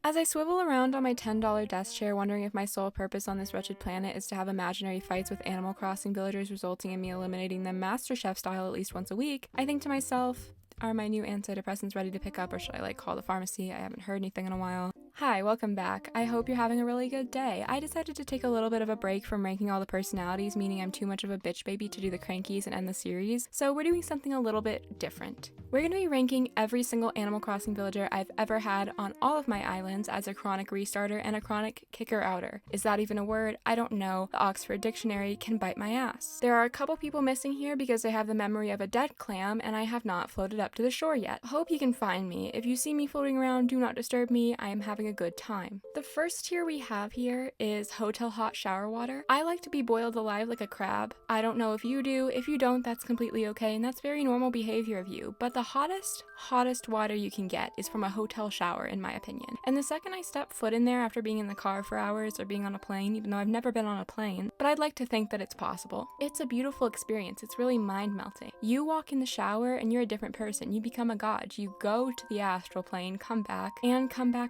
As I swivel around on my $10 desk chair wondering if my sole purpose on this wretched planet is to have imaginary fights with Animal Crossing villagers resulting in me eliminating them MasterChef style at least once a week, I think to myself, are my new antidepressants ready to pick up, or should I call the pharmacy? I haven't heard anything in a while. Hi, welcome back. I hope you're having a really good day. I decided to take a little bit of a break from ranking all the personalities, meaning I'm too much of a bitch baby to do the crankies and end the series, so we're doing something a little bit different. We're going to be ranking every single Animal Crossing villager I've ever had on all of my islands as a chronic restarter and a chronic kicker-outer. Is that even a word? I don't know. The Oxford Dictionary can bite my ass. There are a couple people missing here because I have the memory of a dead clam and I have not floated up to the shore yet. Hope you can find me. If you see me floating around, do not disturb me. I am having a good time. The first tier we have here is Hotel Hot Shower Water. I like to be boiled alive like a crab. I don't know if you do. If you don't, that's completely okay, and that's very normal behavior of you. But the hottest water you can get is from a hotel shower, in my opinion. And the second I step foot in there after being in the car for hours or being on a plane, even though I've never been on a plane, but I'd like to think that it's possible. It's a beautiful experience. It's really mind-melting. You walk in the shower and you're a different person. You become a god. You go to the astral plane, come back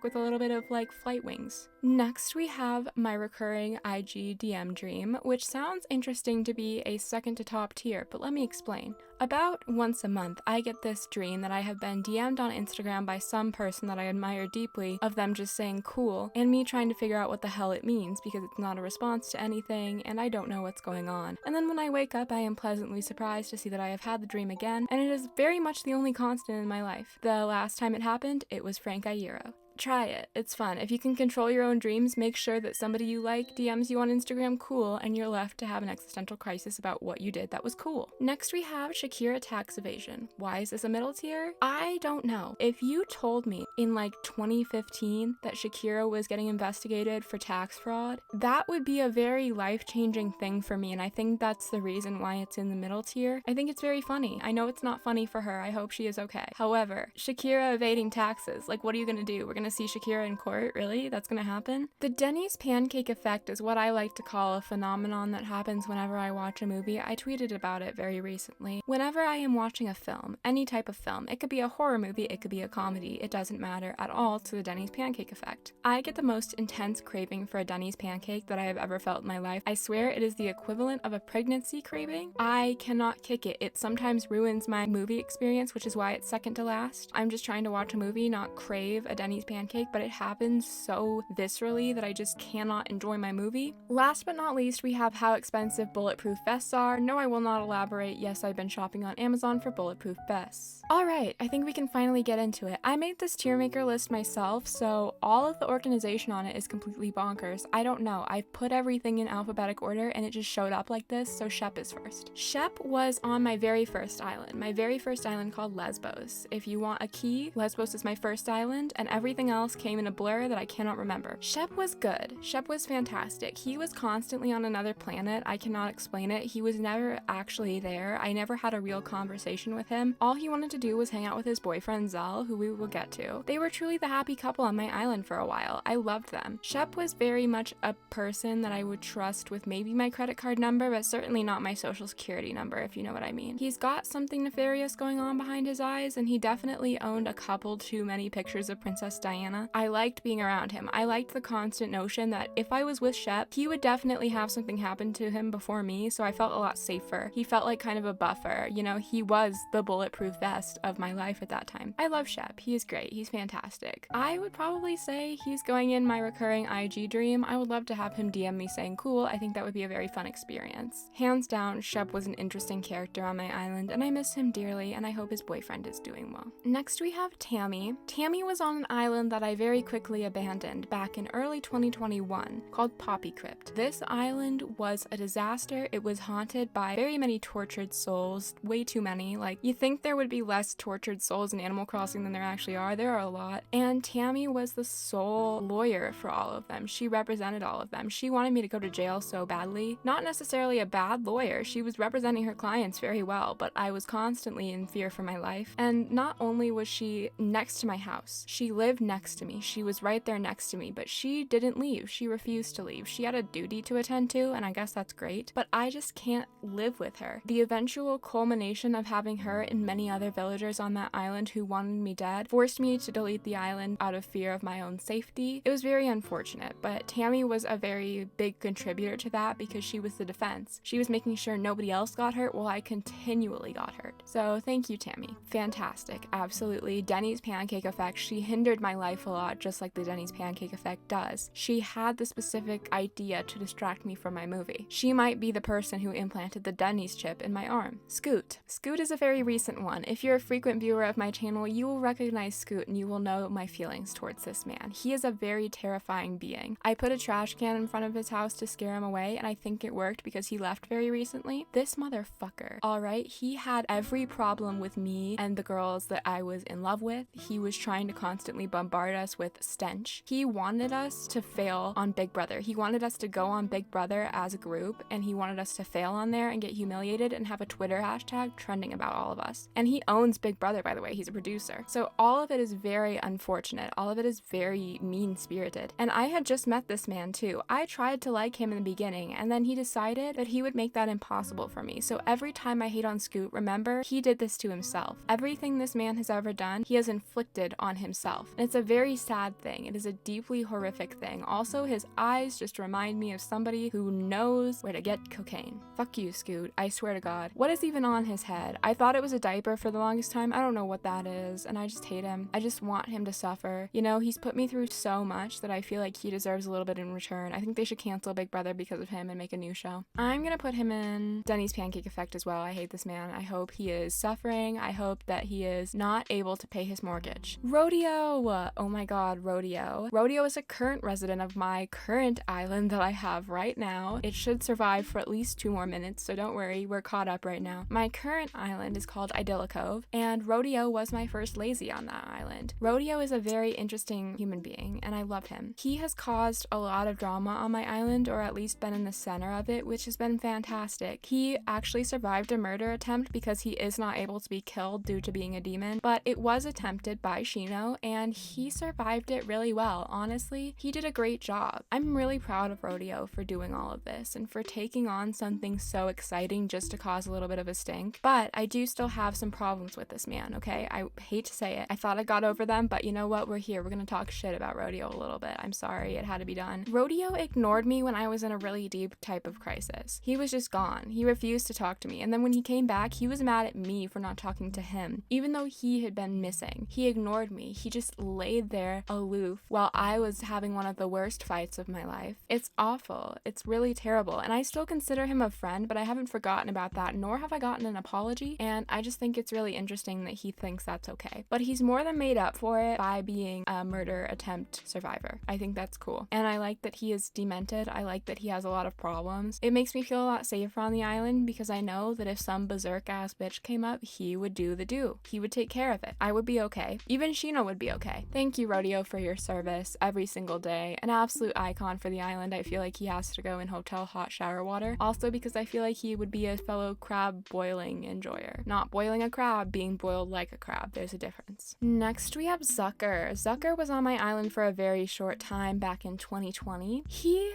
with a little bit of flight wings. Next we have my recurring IG DM dream, which sounds interesting to be a second to top tier, but let me explain. About once a month, I get this dream that I have been DM'd on Instagram by some person that I admire deeply, of them just saying cool, and me trying to figure out what the hell it means because it's not a response to anything and I don't know what's going on. And then when I wake up, I am pleasantly surprised to see that I have had the dream again, and it is very much the only constant in my life. The last time it happened, it was Frank Iero. Try it. It's fun. If you can control your own dreams, make sure that somebody you like DMs you on Instagram cool, and you're left to have an existential crisis about what you did that was cool. Next we have Shakira tax evasion. Why is this a middle tier? I don't know. If you told me in 2015 that Shakira was getting investigated for tax fraud, that would be a very life-changing thing for me, and I think that's the reason why it's in the middle tier. I think it's very funny. I know it's not funny for her. I hope she is okay. However, Shakira evading taxes, what are you gonna do? We're gonna see Shakira in court? Really? That's gonna happen? The Denny's pancake effect is what I like to call a phenomenon that happens whenever I watch a movie. I tweeted about it very recently. Whenever I am watching a film, any type of film, it could be a horror movie, it could be a comedy, it doesn't matter at all to the Denny's pancake effect. I get the most intense craving for a Denny's pancake that I have ever felt in my life. I swear it is the equivalent of a pregnancy craving. I cannot kick it. It sometimes ruins my movie experience, which is why it's second to last. I'm just trying to watch a movie, not crave a Denny's pancake, but it happens so viscerally that I just cannot enjoy my movie. Last but not least, we have how expensive bulletproof vests are. No, I will not elaborate. Yes, I've been shopping on Amazon for bulletproof vests. Alright, I think we can finally get into it. I made this tier maker list myself, so all of the organization on it is completely bonkers. I don't know. I've put everything in alphabetic order and it just showed up like this, so Shep is first. Shep was on my very first island called Lesbos. If you want a key, Lesbos is my first island, and everything else came in a blur that I cannot remember. Shep was good. Shep was fantastic. He was constantly on another planet. I cannot explain it. He was never actually there. I never had a real conversation with him. All he wanted to do was hang out with his boyfriend Zell, who we will get to. They were truly the happy couple on my island for a while. I loved them. Shep was very much a person that I would trust with maybe my credit card number, but certainly not my social security number, if you know what I mean. He's got something nefarious going on behind his eyes, and he definitely owned a couple too many pictures of Princess Diana. I liked being around him. I liked the constant notion that if I was with Shep, he would definitely have something happen to him before me, so I felt a lot safer. He felt like kind of a buffer. You know, he was the bulletproof vest of my life at that time. I love Shep. He is great. He's fantastic. I would probably say he's going in my recurring IG dream. I would love to have him DM me saying cool. I think that would be a very fun experience. Hands down, Shep was an interesting character on my island, and I miss him dearly, and I hope his boyfriend is doing well. Next we have Tammy. Tammy was on an island that I very quickly abandoned back in early 2021 called Poppy Crypt. This island was a disaster. It was haunted by very many tortured souls, way too many. You think there would be less tortured souls in Animal Crossing than there actually are. There are a lot. And Tammy was the sole lawyer for all of them. She represented all of them. She wanted me to go to jail so badly. Not necessarily a bad lawyer. She was representing her clients very well, but I was constantly in fear for my life. And not only was she next to my house, she lived next to me. She was right there next to me, but she didn't leave. She refused to leave. She had a duty to attend to, and I guess that's great, but I just can't live with her. The eventual culmination of having her and many other villagers on that island who wanted me dead forced me to delete the island out of fear of my own safety. It was very unfortunate, but Tammy was a very big contributor to that because she was the defense. She was making sure nobody else got hurt while I continually got hurt. So thank you, Tammy. Fantastic. Absolutely. Denny's pancake effect. She hindered my life a lot, just like the Denny's pancake effect does. She had the specific idea to distract me from my movie. She might be the person who implanted the Denny's chip in my arm. Scoot. Scoot is a very recent one. If you're a frequent viewer of my channel, you will recognize Scoot and you will know my feelings towards this man. He is a very terrifying being. I put a trash can in front of his house to scare him away, and I think it worked because he left very recently. This motherfucker, alright, he had every problem with me and the girls that I was in love with. He was trying to constantly bombard us with stench. He wanted us to fail on Big Brother. He wanted us to go on Big Brother as a group, and he wanted us to fail on there and get humiliated and have a Twitter hashtag trending about all of us. And he owns Big Brother, by the way. He's a producer. So all of it is very unfortunate. All of it is very mean-spirited. And I had just met this man too. I tried to like him in the beginning, and then he decided that he would make that impossible for me. So every time I hate on Scoot, remember, he did this to himself. Everything this man has ever done, he has inflicted on himself. And it's a very sad thing. It is a deeply horrific thing. Also, his eyes just remind me of somebody who knows where to get cocaine. Fuck you, Scoot. I swear to God. What is even on his head? I thought it was a diaper for the longest time. I don't know what that is, and I just hate him. I just want him to suffer. You know, he's put me through so much that I feel like he deserves a little bit in return. I think they should cancel Big Brother because of him and make a new show. I'm gonna put him in Denny's pancake effect as well. I hate this man. I hope he is suffering. I hope that he is not able to pay his mortgage. Rodeo! Oh my God, Rodeo. Rodeo is a current resident of my current island that I have right now. It should survive for at least 2 more minutes, so don't worry, we're caught up right now. My current island is called Idylla Cove, and Rodeo was my first lazy on that island. Rodeo is a very interesting human being, and I love him. He has caused a lot of drama on my island, or at least been in the center of it, which has been fantastic. He actually survived a murder attempt because he is not able to be killed due to being a demon, but it was attempted by Shino, and he survived it really well. Honestly, he did a great job. I'm really proud of Rodeo for doing all of this and for taking on something so exciting just to cause a little bit of a stink, but I do still have some problems with this man, okay? I hate to say it. I thought I got over them, but you know what? We're here. We're gonna talk shit about Rodeo a little bit. I'm sorry. It had to be done. Rodeo ignored me when I was in a really deep type of crisis. He was just gone. He refused to talk to me, and then when he came back, he was mad at me for not talking to him, even though he had been missing. He ignored me. He just laid there aloof while I was having one of the worst fights of my life. It's awful. It's really terrible, and I still consider him a friend, but I haven't forgotten about that, nor have I gotten an apology, and I just think it's really interesting that he thinks that's okay. But he's more than made up for it by being a murder attempt survivor. I think that's cool, and I like that he is demented. I like that he has a lot of problems. It makes me feel a lot safer on the island because I know that if some berserk ass bitch came up, he would do the do. He would take care of it. I would be okay. Even Shino would be okay. Thank you, Rodeo, for your service every single day. An absolute icon for the island. I feel like he has to go in hotel hot shower water. Also because I feel like he would be a fellow crab boiling enjoyer. Not boiling a crab, being boiled like a crab. There's a difference. Next we have Zucker. Zucker was on my island for a very short time back in 2020. He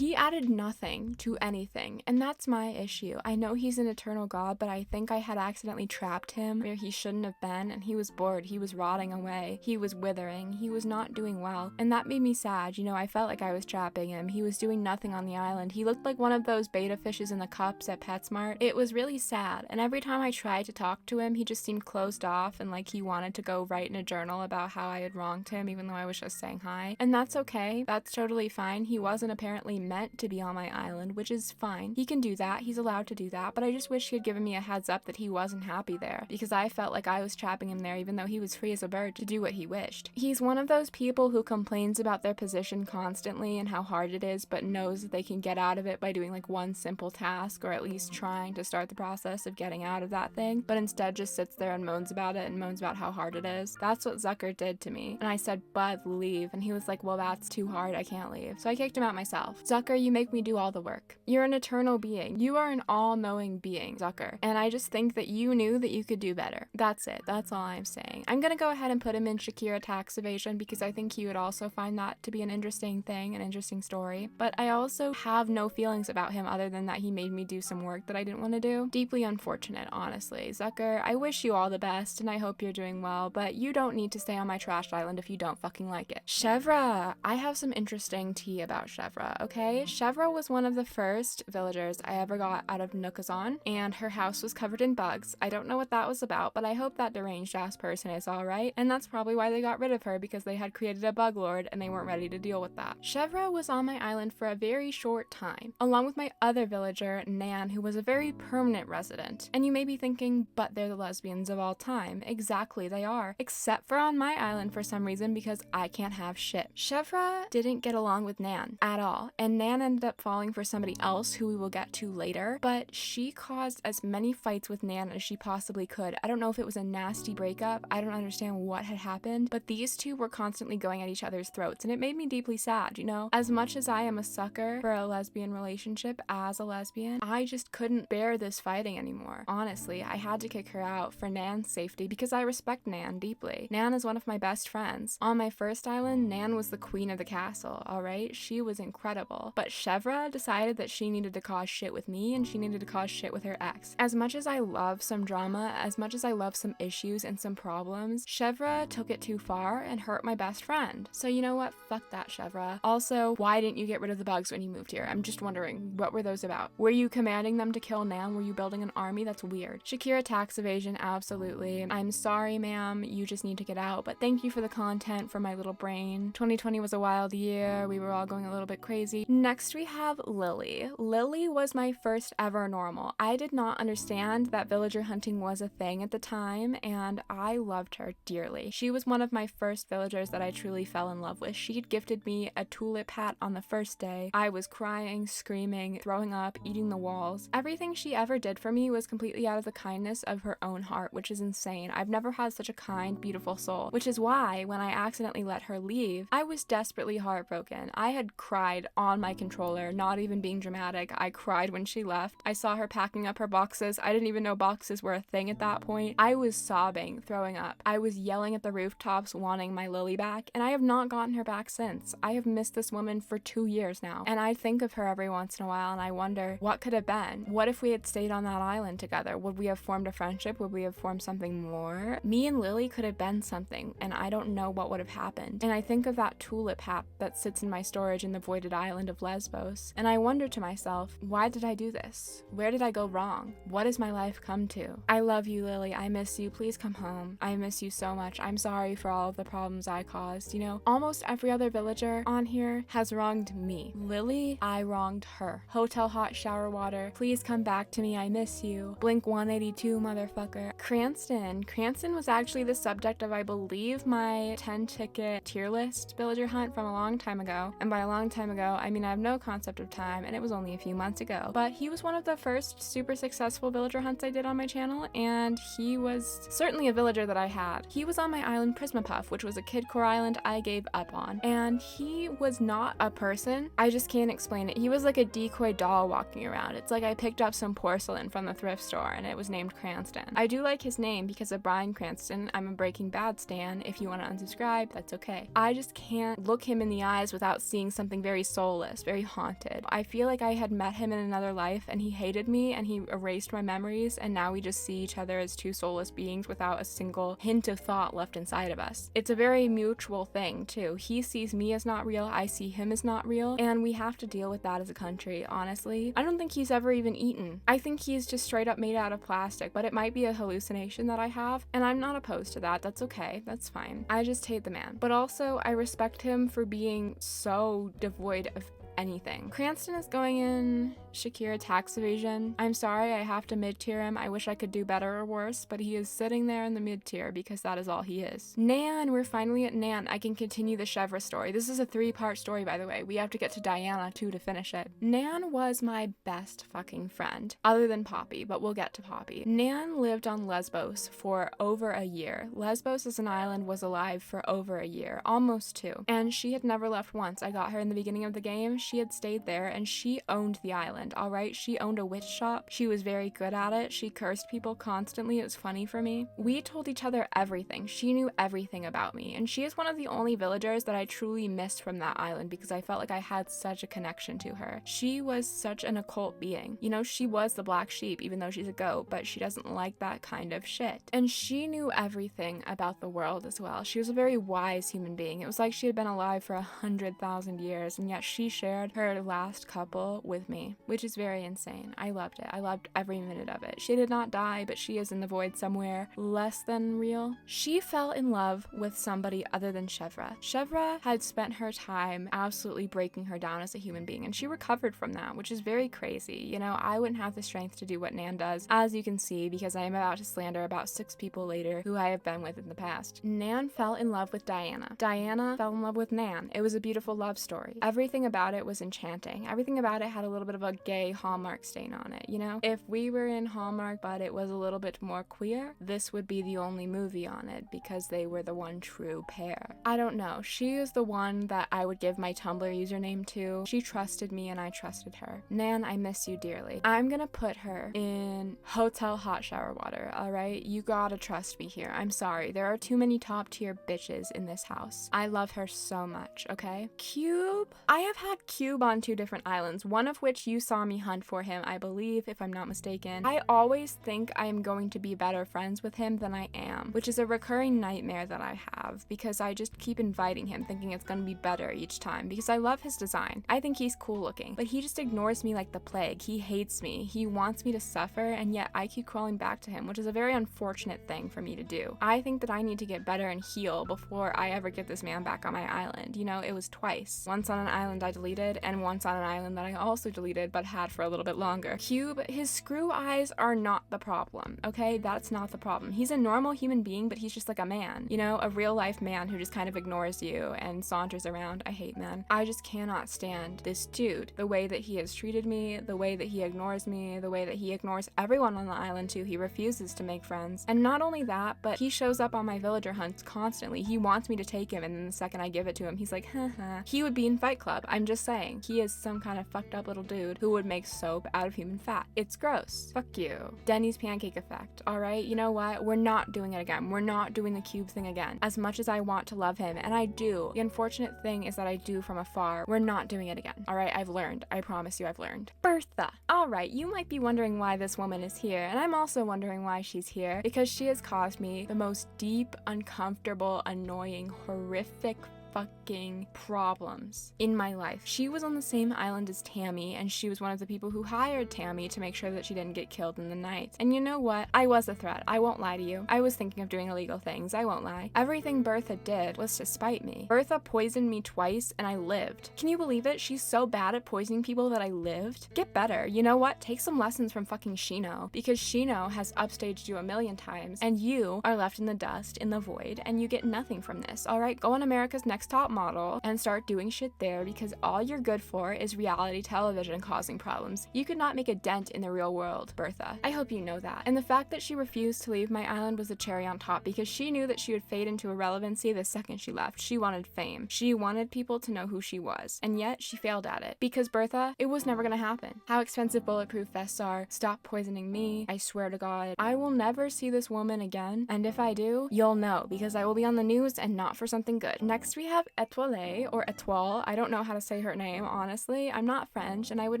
added nothing to anything, and that's my issue. I know he's an eternal god, but I think I had accidentally trapped him where he shouldn't have been, and he was bored. He was rotting away. He was withering. He was not doing well, and that made me sad. You know, I felt like I was trapping him. He was doing nothing on the island. He looked like one of those beta fishes in the cups at PetSmart. It was really sad, and every time I tried to talk to him, he just seemed closed off and like he wanted to go write in a journal about how I had wronged him, even though I was just saying hi. And that's okay. That's totally fine. He wasn't apparently meant to be on my island, which is fine. He can do that. He's allowed to do that, but I just wish he had given me a heads up that he wasn't happy there, because I felt like I was trapping him there even though he was free as a bird to do what he wished. He's one of those people who complains about their position constantly and how hard it is, but knows that they can get out of it by doing like one simple task, or at least trying to start the process of getting out of that thing, but instead just sits there and moans about it and moans about how hard it is. That's what Zucker did to me. And I said, "Bud, leave." And he was like, "Well, that's too hard. I can't not leave, so I kicked him out myself. Zucker, you make me do all the work. You're an eternal being. You are an all-knowing being, Zucker, and I just think that you knew that you could do better. That's it. That's all I'm saying. I'm gonna go ahead and put him in Shakira tax evasion because I think he would also find that to be an interesting thing, an interesting story, but I also have no feelings about him other than that he made me do some work that I didn't want to do. Deeply unfortunate, honestly. Zucker, I wish you all the best and I hope you're doing well, but you don't need to stay on my trash island if you don't fucking like it. Chevra! I have some interesting tea about Chevra, okay? Chevra was one of the first villagers I ever got out of Nookazon, and her house was covered in bugs. I don't know what that was about, but I hope that deranged ass person is alright, and that's probably why they got rid of her, because they had created a bug lord and they weren't ready to deal with that. Chevra was on my island for a very short time, along with my other villager, Nan, who was a very permanent resident. And you may be thinking, but they're the lesbians of all time. Exactly, they are. Except for on my island for some reason, because I can't have shit. Chevra didn't get along with Nan at all, and Nan ended up falling for somebody else who we will get to later, but she caused as many fights with Nan as she possibly could. I don't know if it was a nasty breakup, I don't understand what had happened, but these two were constantly going at each other's throats, and it made me deeply sad, you know? As much as I am a sucker for a lesbian relationship as a lesbian, I just couldn't bear this fighting anymore. Honestly, I had to kick her out for Nan's safety because I respect Nan deeply. Nan is one of my best friends. On my first island, Nan was the queen of the castle, alright? She was incredible. But Chevra decided that she needed to cause shit with me and she needed to cause shit with her ex. As much as I love some drama, as much as I love some issues and some problems, Chevra took it too far and hurt my best friend. So you know what? Fuck that, Chevra. Also, why didn't you get rid of the bugs when you moved here? I'm just wondering, what were those about? Were you commanding them to kill Nan? Were you building an army? That's weird. Shakira tax evasion, absolutely. I'm sorry, ma'am. You just need to get out, but thank you for the content for my little brain. 2020 was a wild year. We were all going a little bit crazy. Next, we have Lily. Lily was my first ever normal. I did not understand that villager hunting was a thing at the time, and I loved her dearly. She was one of my first villagers that I truly fell in love with. She had gifted me a tulip hat on the first day. I was crying, screaming, throwing up, eating the walls. Everything she ever did for me was completely out of the kindness of her own heart, which is insane. I've never had such a kind, beautiful soul, which is why when I accidentally let her leave, I was desperately heartbroken. I had cried on my controller, not even being dramatic. I cried when she left. I saw her packing up her boxes. I didn't even know boxes were a thing at that point. I was sobbing, throwing up. I was yelling at the rooftops, wanting my Lily back, and I have not gotten her back since. I have missed this woman for 2 years now, and I think of her every once in a while, and I wonder, what could have been? What if we had stayed on that island together? Would we have formed a friendship? Would we have formed something more? Me and Lily could have been something, and I don't know what would have happened. And I think of that tulip hat that sits in my storage in the voided island of Lesbos, and I wonder to myself, why did I do this? Where did I go wrong? What has my life come to? I love you, Lily. I miss you. Please come home. I miss you so much. I'm sorry for all of the problems I caused. You know, almost every other villager on here has wronged me. Lily, I wronged her. Hotel hot shower water. Please come back to me. I miss you. Blink 182, motherfucker. Cranston. Cranston was actually the subject of, I believe, my 10-ticket tier list villager hunt from a long time ago. And by a long time ago, I mean I have no concept of time, and it was only a few months ago. But he was one of the first super successful villager hunts I did on my channel, and he was certainly a villager that I had. He was on my island Prismapuff, which was a kidcore island I gave up on. And he was not a person. I just can't explain it. He was like a decoy doll walking around. It's like I picked up some porcelain from the thrift store and it was named Cranston. I do like his name because of Bryan Cranston. I'm a Breaking Bad stan. If you want to unsubscribe, that's okay. I just can't look him in the eyes without seeing something very soulless, very haunted. I feel like I had met him in another life and he hated me and he erased my memories, and now we just see each other as two soulless beings without a single hint of thought left inside of us. It's a very mutual thing too. He sees me as not real, I see him as not real, and we have to deal with that as a country, honestly. I don't think he's ever even eaten. I think he's just straight up made out of plastic, but it might be a hallucination that I have, and I'm not opposed to that. That's okay. That's fine. I just hate the man. But also, I respect him for being so devoid of anything. Cranston is going in Shakira tax evasion. I'm sorry, I have to mid-tier him. I wish I could do better or worse, but he is sitting there in the mid-tier because that is all he is. Nan, we're finally at Nan. I can continue the Chevra story. This is a 3-part story, by the way. We have to get to Diana too to finish it. Nan was my best fucking friend, other than Papi, but we'll get to Papi. Nan lived on Lesbos for over a year. Lesbos as an island was alive for over a year, almost 2, and she had never left once. I got her in the beginning of the game. She had stayed there and she owned the island, all right? She owned a witch shop. She was very good at it. She cursed people constantly. It was funny for me. We told each other everything. She knew everything about me, and she is one of the only villagers that I truly missed from that island because I felt like I had such a connection to her. She was such an occult being. You know, she was the black sheep, even though she's a goat, but she doesn't like that kind of shit. And she knew everything about the world as well. She was a very wise human being. It was like she had been alive for 100,000 years, and yet she shared her last couple with me, which is very insane. I loved it. I loved every minute of it. She did not die, but she is in the void somewhere less than real. She fell in love with somebody other than Chevra. Chevra had spent her time absolutely breaking her down as a human being, and she recovered from that, which is very crazy. You know, I wouldn't have the strength to do what Nan does, as you can see, because I am about to slander about 6 people later who I have been with in the past. Nan fell in love with Diana. Diana fell in love with Nan. It was a beautiful love story. Everything about it was enchanting. Everything about it had a little bit of a gay Hallmark stain on it, you know? If we were in Hallmark but it was a little bit more queer, this would be the only movie on it because they were the one true pair. I don't know. She is the one that I would give my Tumblr username to. She trusted me and I trusted her. Nan, I miss you dearly. I'm gonna put her in hotel hot shower water, alright? You gotta trust me here. I'm sorry. There are too many top tier bitches in this house. I love her so much, okay? Cube? I have had Cube on 2 different islands, one of which you saw me hunt for him, I believe, if I'm not mistaken. I always think I am going to be better friends with him than I am, which is a recurring nightmare that I have because I just keep inviting him thinking it's gonna be better each time because I love his design. I think he's cool looking, but he just ignores me like the plague. He hates me. He wants me to suffer, and yet I keep crawling back to him, which is a very unfortunate thing for me to do. I think that I need to get better and heal before I ever get this man back on my island. You know, it was twice. Once on an island I deleted, and once on an island that I also deleted but had for a little bit longer. Cube, his screw eyes are not the problem, okay? That's not the problem. He's a normal human being, but he's just like a man, you know, a real life man who just kind of ignores you and saunters around. I hate men. I just cannot stand this dude. The way that he has treated me, the way that he ignores me, the way that he ignores everyone on the island too. He refuses to make friends. And not only that, but he shows up on my villager hunts constantly. He wants me to take him, and then the second I give it to him, he's like, haha. He would be in Fight Club. I'm just saying. He is some kind of fucked up little dude who would make soap out of human fat. It's gross. Fuck you. Denny's pancake effect. Alright, you know what? We're not doing it again. We're not doing the Cube thing again. As much as I want to love him, and I do, the unfortunate thing is that I do from afar, we're not doing it again. Alright, I've learned. I promise you I've learned. Bertha. Alright, you might be wondering why this woman is here, and I'm also wondering why she's here, because she has caused me the most deep, uncomfortable, annoying, horrific fucking problems in my life. She was on the same island as Tammy, and she was one of the people who hired Tammy to make sure that she didn't get killed in the night. And you know what? I was a threat. I won't lie to you. I was thinking of doing illegal things. I won't lie. Everything Bertha did was to spite me. Bertha poisoned me twice, and I lived. Can you believe it? She's so bad at poisoning people that I lived. Get better. You know what? Take some lessons from fucking Shino, because Shino has upstaged you a million times, and you are left in the dust, in the void, and you get nothing from this. Alright? Go on America's Next Top Model and start doing shit there, because all you're good for is reality television causing problems. You could not make a dent in the real world, Bertha. I hope you know that. And the fact that she refused to leave my island was a cherry on top, because she knew that she would fade into irrelevancy the second she left. She wanted fame. She wanted people to know who she was. And yet she failed at it. Because Bertha, it was never gonna happen. How expensive bulletproof vests are. Stop poisoning me. I swear to God, I will never see this woman again. And if I do, you'll know, because I will be on the news, and not for something good. Next we have Etoile, or Etoile. I don't know how to say her name, honestly. I'm not French, and I would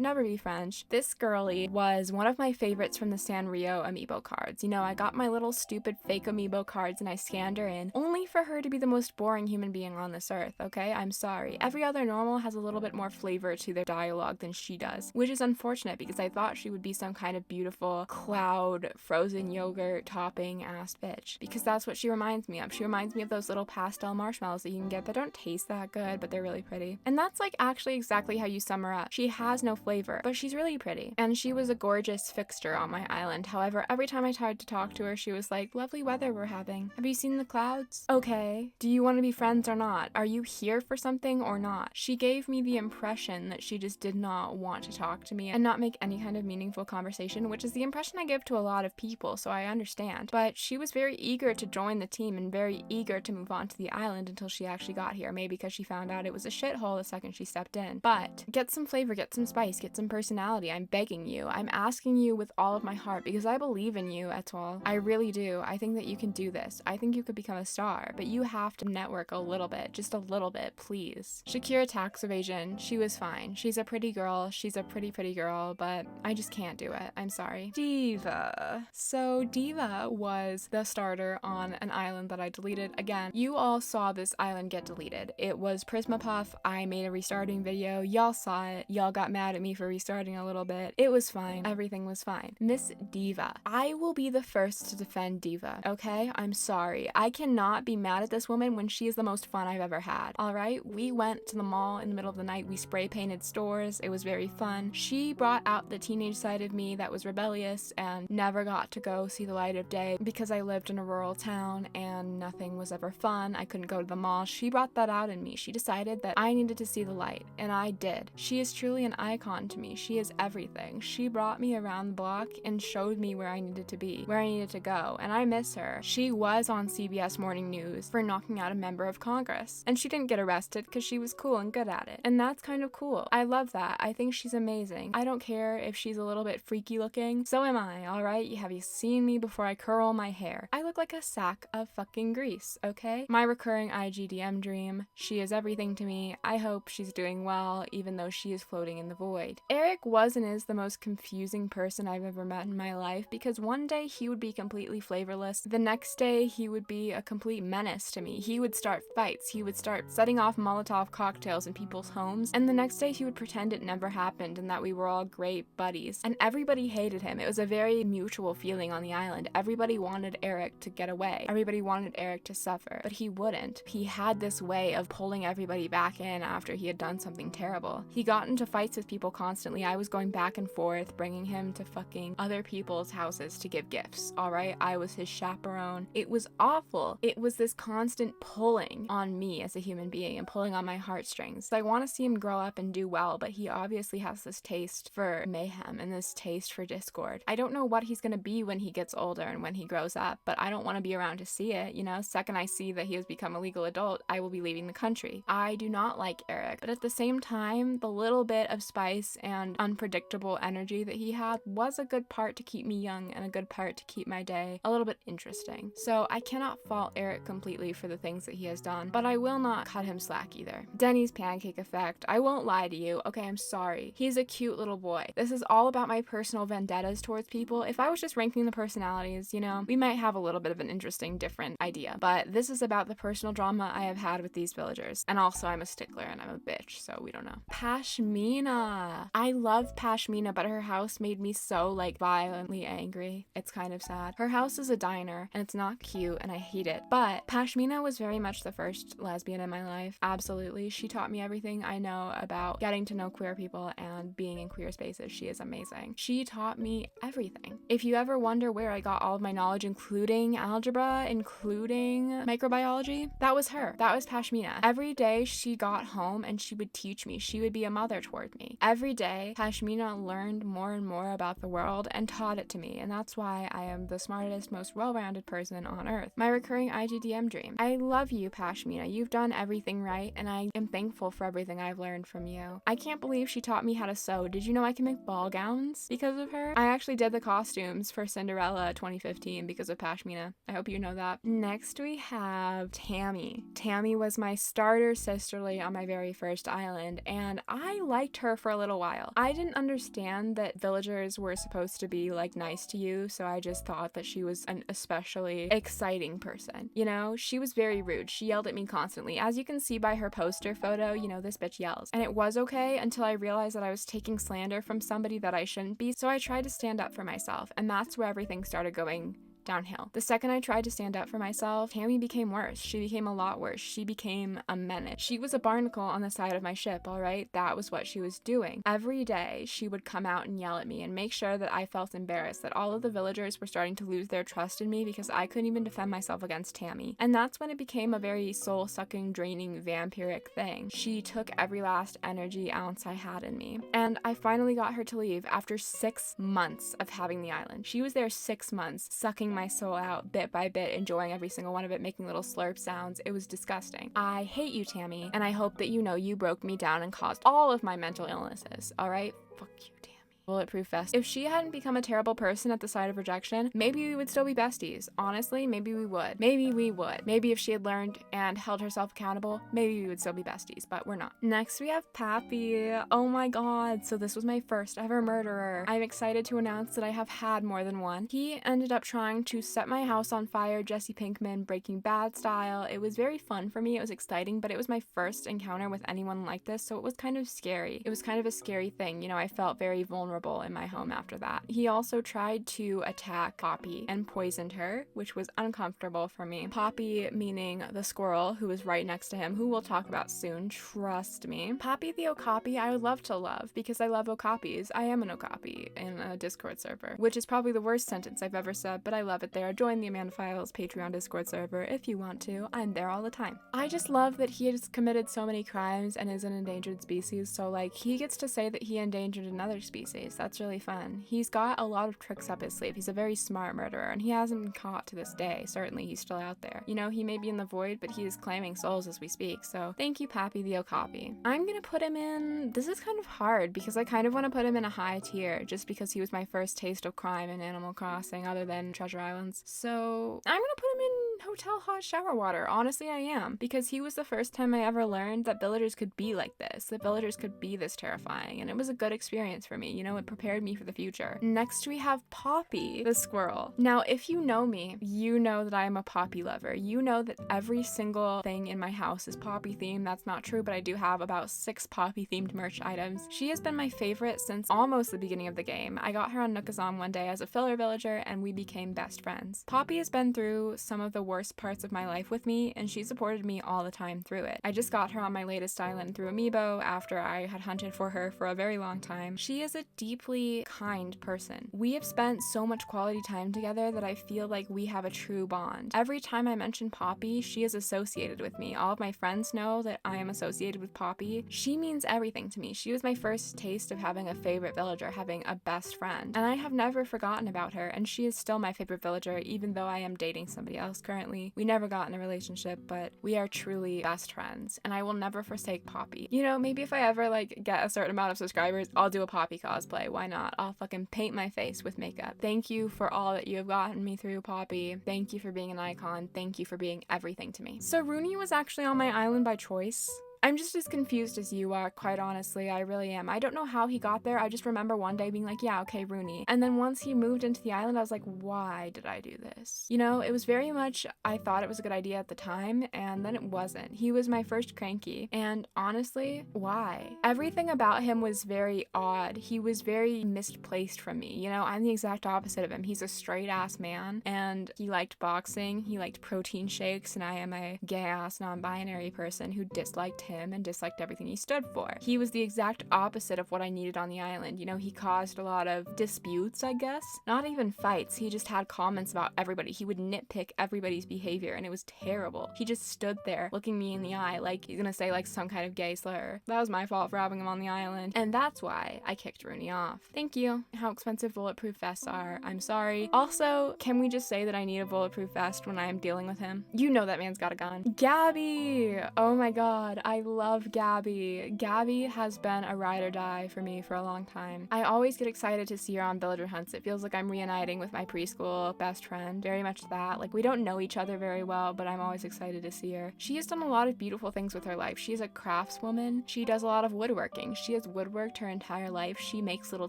never be French. This girlie was one of my favorites from the Sanrio amiibo cards. You know, I got my little stupid fake amiibo cards and I scanned her in, only for her to be the most boring human being on this earth, okay? I'm sorry. Every other normal has a little bit more flavor to their dialogue than she does, which is unfortunate, because I thought she would be some kind of beautiful cloud frozen yogurt topping ass bitch, because that's what she reminds me of. She reminds me of those little pastel marshmallows that you can get that don't taste that good, but they're really pretty. And that's like actually exactly how you sum her up. She has no flavor, but she's really pretty. And she was a gorgeous fixture on my island. However, every time I tried to talk to her, she was like, lovely weather we're having. Have you seen the clouds? Okay. Do you want to be friends or not? Are you here for something or not? She gave me the impression that she just did not want to talk to me and not make any kind of meaningful conversation, which is the impression I give to a lot of people, so I understand. But she was very eager to join the team and very eager to move on to the island until she actually got here, maybe because she found out it was a shithole the second she stepped in. But get some flavor, get some spice, get some personality. I'm begging you. I'm asking you with all of my heart because I believe in you, Etoile. I really do. I think that you can do this. I think you could become a star, but you have to network a little bit, just a little bit, please. Shakira tax evasion. She was fine. She's a pretty girl. She's a pretty girl, but I just can't do it. I'm sorry. Diva. So Diva was the starter on an island that I deleted. Again, you all saw this island get deleted. It was Prisma Puff. I made a restarting video. Y'all saw it. Y'all got mad at me for restarting a little bit. It was fine. Everything was fine. Miss Diva. I will be the first to defend Diva, okay? I'm sorry. I cannot be mad at this woman when she is the most fun I've ever had. All right? We went to the mall in the middle of the night. We spray painted stores. It was very fun. She brought out the teenage side of me that was rebellious and never got to go see the light of day because I lived in a rural town and nothing was ever fun. I couldn't go to the mall. She brought that out in me. She decided that I needed to see the light, and I did. She is truly an icon to me. She is everything. She brought me around the block and showed me where I needed to be, where I needed to go, and I miss her. She was on CBS Morning News for knocking out a member of Congress, and she didn't get arrested because she was cool and good at it, and that's kind of cool. I love that. I think she's amazing. I don't care if she's a little bit freaky looking. So am I, alright? Have you seen me before I curl my hair? I look like a sack of fucking grease, okay? My recurring IGDM dream. She is everything to me. I hope she's doing well, even though she is floating in the void. Eric was and is the most confusing person I've ever met in my life because one day he would be completely flavorless. The next day he would be a complete menace to me. He would start fights. He would start setting off Molotov cocktails in people's homes. And the next day he would pretend it never happened and that we were all great buddies. And everybody hated him. It was a very mutual feeling on the island. Everybody wanted Eric to get away. Everybody wanted Eric to suffer, but he wouldn't. He had this way of pulling everybody back in after he had done something terrible. He got into fights with people constantly. I was going back and forth, bringing him to fucking other people's houses to give gifts, alright? I was his chaperone. It was awful. It was this constant pulling on me as a human being and pulling on my heartstrings. So I want to see him grow up and do well, but he obviously has this taste for mayhem and this taste for discord. I don't know what he's gonna be when he gets older and when he grows up, but I don't want to be around to see it, you know? Second I see that he has become a legal adult, I will be leaving the country. I do not like Eric, but at the same time, the little bit of spice and unpredictable energy that he had was a good part to keep me young and a good part to keep my day a little bit interesting. So I cannot fault Eric completely for the things that he has done, but I will not cut him slack either. Denny's pancake effect. I won't lie to you. Okay, I'm sorry. He's a cute little boy. This is all about my personal vendettas towards people. If I was just ranking the personalities, you know, we might have a little bit of an interesting, different idea. But this is about the personal drama I have had with these villagers. And also, I'm a stickler and I'm a bitch, so we don't know. Pashmina. I love Pashmina, but her house made me so, like, violently angry. It's kind of sad. Her house is a diner, and it's not cute, and I hate it. But Pashmina was very much the first lesbian in my life. Absolutely. She taught me everything I know about getting to know queer people and being in queer spaces. She is amazing. She taught me everything. If you ever wonder where I got all of my knowledge, including algebra, including microbiology, that was her. That was Pashmina. Every day she got home and she would teach me. She would be a mother toward me. Every day, Pashmina learned more and more about the world and taught it to me, and that's why I am the smartest, most well-rounded person on earth. My recurring IGDM dream. I love you, Pashmina. You've done everything right, and I am thankful for everything I've learned from you. I can't believe she taught me how to sew. Did you know I can make ball gowns because of her? I actually did the costumes for Cinderella 2015 because of Pashmina. I hope you know that. Next we have Tammy. Tammy was my starter sisterly on my very first island, and I liked her for a little while. I didn't understand that villagers were supposed to be like nice to you, so I just thought that she was an especially exciting person. You know, she was very rude. She yelled at me constantly. As you can see by her poster photo, you know, this bitch yells. And it was okay until I realized that I was taking slander from somebody that I shouldn't be, so I tried to stand up for myself, and that's where everything started going downhill. The second I tried to stand up for myself, Tammy became worse. She became a lot worse. She became a menace. She was a barnacle on the side of my ship, all right? That was what she was doing. Every day, she would come out and yell at me and make sure that I felt embarrassed, that all of the villagers were starting to lose their trust in me because I couldn't even defend myself against Tammy. And that's when it became a very soul-sucking, draining, vampiric thing. She took every last energy ounce I had in me. And I finally got her to leave after 6 months of having the island. She was there 6 months, sucking my soul out bit by bit, enjoying every single one of it, making little slurp sounds. It was disgusting. I hate you, Tammy, and I hope that you know you broke me down and caused all of my mental illnesses, alright? Fuck you, Tammy. Bulletproof vest. If she hadn't become a terrible person at the sight of rejection, maybe we would still be besties. Honestly, maybe we would. Maybe we would. Maybe if she had learned and held herself accountable, maybe we would still be besties, but we're not. Next, we have Papi. Oh my god. So this was my first ever murderer. I'm excited to announce that I have had more than one. He ended up trying to set my house on fire, Jesse Pinkman, Breaking Bad style. It was very fun for me. It was exciting, but it was my first encounter with anyone like this, so it was kind of scary. It was kind of a scary thing. You know, I felt very vulnerable in my home after that. He also tried to attack Papi and poisoned her, which was uncomfortable for me. Papi meaning the squirrel who was right next to him, who we'll talk about soon, trust me. Papi the Okapi I would love to love because I love Okapis. I am an Okapi in a Discord server, which is probably the worst sentence I've ever said, but I love it there. Join the Amanda Files Patreon Discord server if you want to. I'm there all the time. I just love that he has committed so many crimes and is an endangered species, so like he gets to say that he endangered another species. That's really fun. He's got a lot of tricks up his sleeve. He's a very smart murderer, and he hasn't been caught to this day. Certainly, he's still out there. You know, he may be in the void, but he is claiming souls as we speak, so thank you, Papi the Okapi. I'm gonna put him in... This is kind of hard, because I kind of want to put him in a high tier, just because he was my first taste of crime in Animal Crossing, other than Treasure Islands. So, I'm gonna put him in Hotel Hot Shower Water. Honestly, I am, because he was the first time I ever learned that villagers could be like this, that villagers could be this terrifying, and it was a good experience for me. You know, it prepared me for the future. Next, we have Papi the squirrel. Now, if you know me, you know that I am a Papi lover. You know that every single thing in my house is Papi themed. That's not true, but I do have about 6 Papi themed merch items. She has been my favorite since almost the beginning of the game. I got her on Nookazam one day as a filler villager, and we became best friends. Papi has been through some of the worst parts of my life with me, and she supported me all the time through it. I just got her on my latest island through Amiibo after I had hunted for her for a very long time. She is a deeply kind person. We have spent so much quality time together that I feel like we have a true bond. Every time I mention Papi, she is associated with me. All of my friends know that I am associated with Papi. She means everything to me. She was my first taste of having a favorite villager, having a best friend. And I have never forgotten about her, and she is still my favorite villager, even though I am dating somebody else currently. We never got in a relationship, but we are truly best friends, and I will never forsake Papi. You know, maybe if I ever like get a certain amount of subscribers, I'll do a Papi cosplay. Why not? I'll fucking paint my face with makeup. Thank you for all that you have gotten me through, Papi. Thank you for being an icon. Thank you for being everything to me. So Rooney was actually on my island by choice. I'm just as confused as you are, quite honestly. I really am. I don't know how he got there. I just remember one day being like, yeah, okay, Rooney. And then once he moved into the island, I was like, why did I do this? You know, it was very much, I thought it was a good idea at the time, and then it wasn't. He was my first cranky. And honestly, why? Everything about him was very odd. He was very misplaced from me. You know, I'm the exact opposite of him. He's a straight ass man, and he liked boxing, he liked protein shakes, and I am a gay ass non-binary person who disliked him and disliked everything he stood for. He was the exact opposite of what I needed on the island. You know, he caused a lot of disputes, I guess. Not even fights. He just had comments about everybody. He would nitpick everybody's behavior, and it was terrible. He just stood there looking me in the eye like he's gonna say like some kind of gay slur. That was my fault for having him on the island, and that's why I kicked Rooney off. Thank you. How expensive bulletproof vests are. I'm sorry. Also, can we just say that I need a bulletproof vest when I am dealing with him? You know that man's got a gun. Gabby! Oh my god, I love Gabby. Gabby has been a ride or die for me for a long time. I always get excited to see her on villager hunts. It feels like I'm reuniting with my preschool best friend. Very much that. Like, we don't know each other very well, but I'm always excited to see her. She has done a lot of beautiful things with her life. She's a craftswoman. She does a lot of woodworking. She has woodworked her entire life. She makes little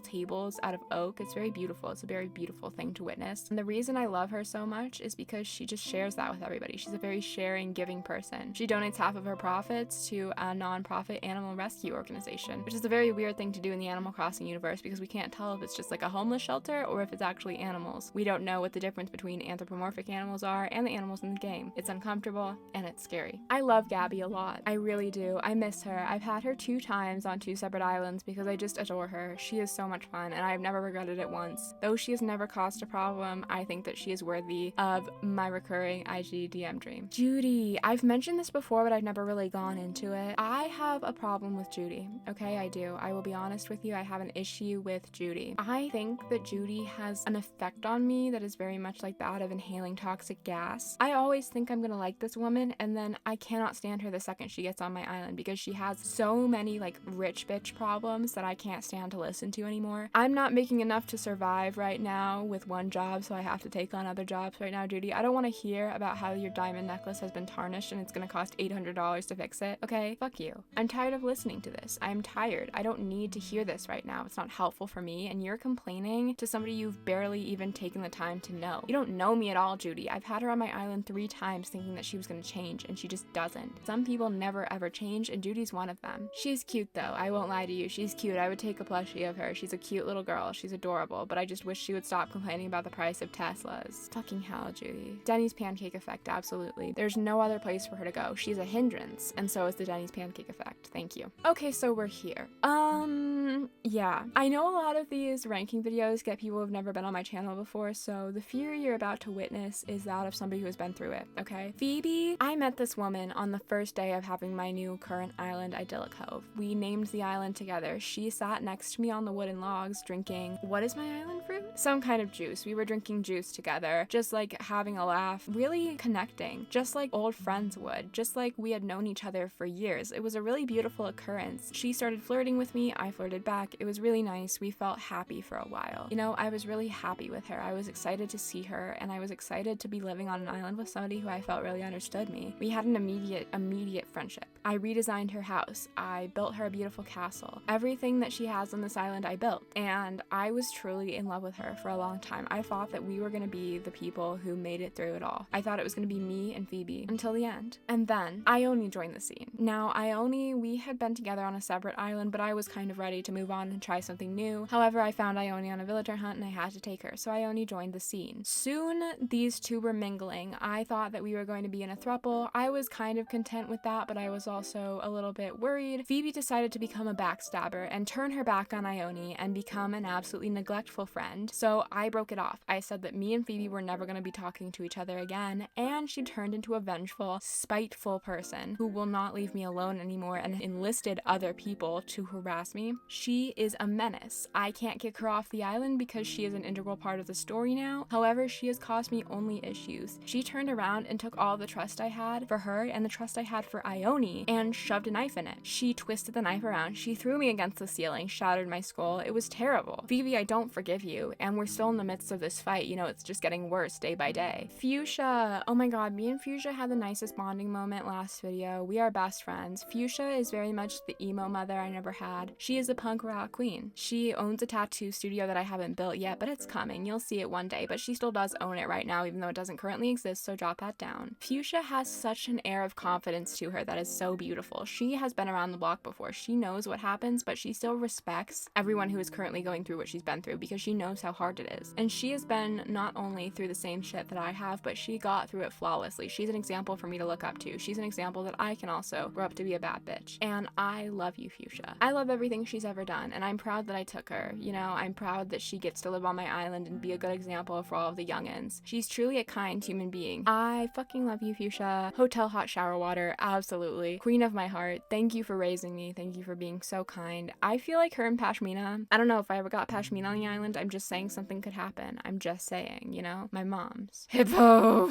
tables out of oak. It's very beautiful. It's a very beautiful thing to witness. And the reason I love her so much is because she just shares that with everybody. She's a very sharing, giving person. She donates half of her profits to to a non-profit animal rescue organization, which is a very weird thing to do in the Animal Crossing universe because we can't tell if it's just like a homeless shelter or if it's actually animals. We don't know what the difference between anthropomorphic animals are and the animals in the game. It's uncomfortable and it's scary. I love Gabby a lot. I really do. I miss her. I've had her 2 times on 2 separate islands because I just adore her. She is so much fun and I've never regretted it once. Though she has never caused a problem, I think that she is worthy of my recurring IG DM dream. Judy. I've mentioned this before, but I've never really gone into it. I have a problem with Judy. Okay, I do. I will be honest with you. I have an issue with Judy. I think that Judy has an effect on me that is very much like that of inhaling toxic gas. I always think I'm gonna like this woman, and then I cannot stand her the second she gets on my island because she has so many like rich bitch problems that I can't stand to listen to anymore. I'm not making enough to survive right now with one job, so I have to take on other jobs right now, Judy. I don't want to hear about how your diamond necklace has been tarnished and it's gonna cost $800 to fix it. Okay, fuck you. I'm tired of listening to this. I'm tired. I don't need to hear this right now. It's not helpful for me, and you're complaining to somebody you've barely even taken the time to know. You don't know me at all, Judy. I've had her on my island 3 times thinking that she was gonna change, and she just doesn't. Some people never ever change, and Judy's one of them. She's cute though. I won't lie to you. She's cute. I would take a plushie of her. She's a cute little girl. She's adorable, but I just wish she would stop complaining about the price of Teslas. Fucking hell, Judy. Denny's pancake effect, absolutely. There's no other place for her to go. She's a hindrance, and so is the Denny's pancake effect. Thank you. Okay, so we're here. Yeah. I know a lot of these ranking videos get people who've never been on my channel before, so the fear you're about to witness is that of somebody who has been through it, okay? Phoebe, I met this woman on the first day of having my new current island, Idyllic Cove. We named the island together. She sat next to me on the wooden logs drinking, what is my island fruit? Some kind of juice. We were drinking juice together, just like having a laugh, really connecting, just like old friends would, just like we had known each other for years. It was a really beautiful occurrence. She started flirting with me, I flirted back. It was really nice. We felt happy for a while. You know, I was really happy with her. I was excited to see her, and I was excited to be living on an island with somebody who I felt really understood me. We had an immediate friendship. I redesigned her house. I built her a beautiful castle. Everything that she has on this island I built, and I was truly in love with her for a long time. I thought that we were going to be the people who made it through it all. I thought it was going to be me and Phoebe until the end. And then Ioni joined the scene. Now, Ioni, we had been together on a separate island, but I was kind of ready to move on and try something new. However, I found Ioni on a villager hunt and I had to take her, so Ioni joined the scene. Soon, these two were mingling. I thought that we were going to be in a throuple. I was kind of content with that, but I was also a little bit worried. Phoebe decided to become a backstabber and turn her back on Ioni and become an absolutely neglectful friend, so I broke it off. I said that me and Phoebe were never going to be talking to each other again, and she turned into a vengeful, spiteful person who will not leave me alone anymore and enlisted other people to harass me. She is a menace. I can't kick her off the island because she is an integral part of the story now. However, she has caused me only issues. She turned around and took all the trust I had for her and the trust I had for Ioni and shoved a knife in it. She twisted the knife around. She threw me against the ceiling, shattered my skull. It was terrible. Phoebe, I don't forgive you, and we're still in the midst of this fight. You know, it's just getting worse day by day. Fuchsia. Oh my god, me and Fuchsia had the nicest bonding moment last video. We are best friends. Fuchsia is very much the emo mother I never had. She is a punk rock queen. She owns a tattoo studio that I haven't built yet, but it's coming. You'll see it one day, but she still does own it right now, even though it doesn't currently exist, so drop that down. Fuchsia has such an air of confidence to her that is so beautiful. She has been around the block before. She knows what happens, but she still respects everyone who is currently going through what she's been through because she knows how hard it is. And she has been not only through the same shit that I have, but she got through it flawlessly. She's an example for me to look up to. She's an example that I can also grow up to be a bad bitch. And I love you, Fuchsia. I love everything she's ever done, and I'm proud that I took her. You know, I'm proud that she gets to live on my island and be a good example for all of the youngins. She's truly a kind human being. I fucking love you, Fuchsia. Hotel hot shower water, absolutely. Queen of my heart. Thank you for raising me. Thank you for being so kind. I feel like her and Pashmina, I don't know if I ever got Pashmina on the island. I'm just saying something could happen. I'm just saying, you know? My mom's. Hippo.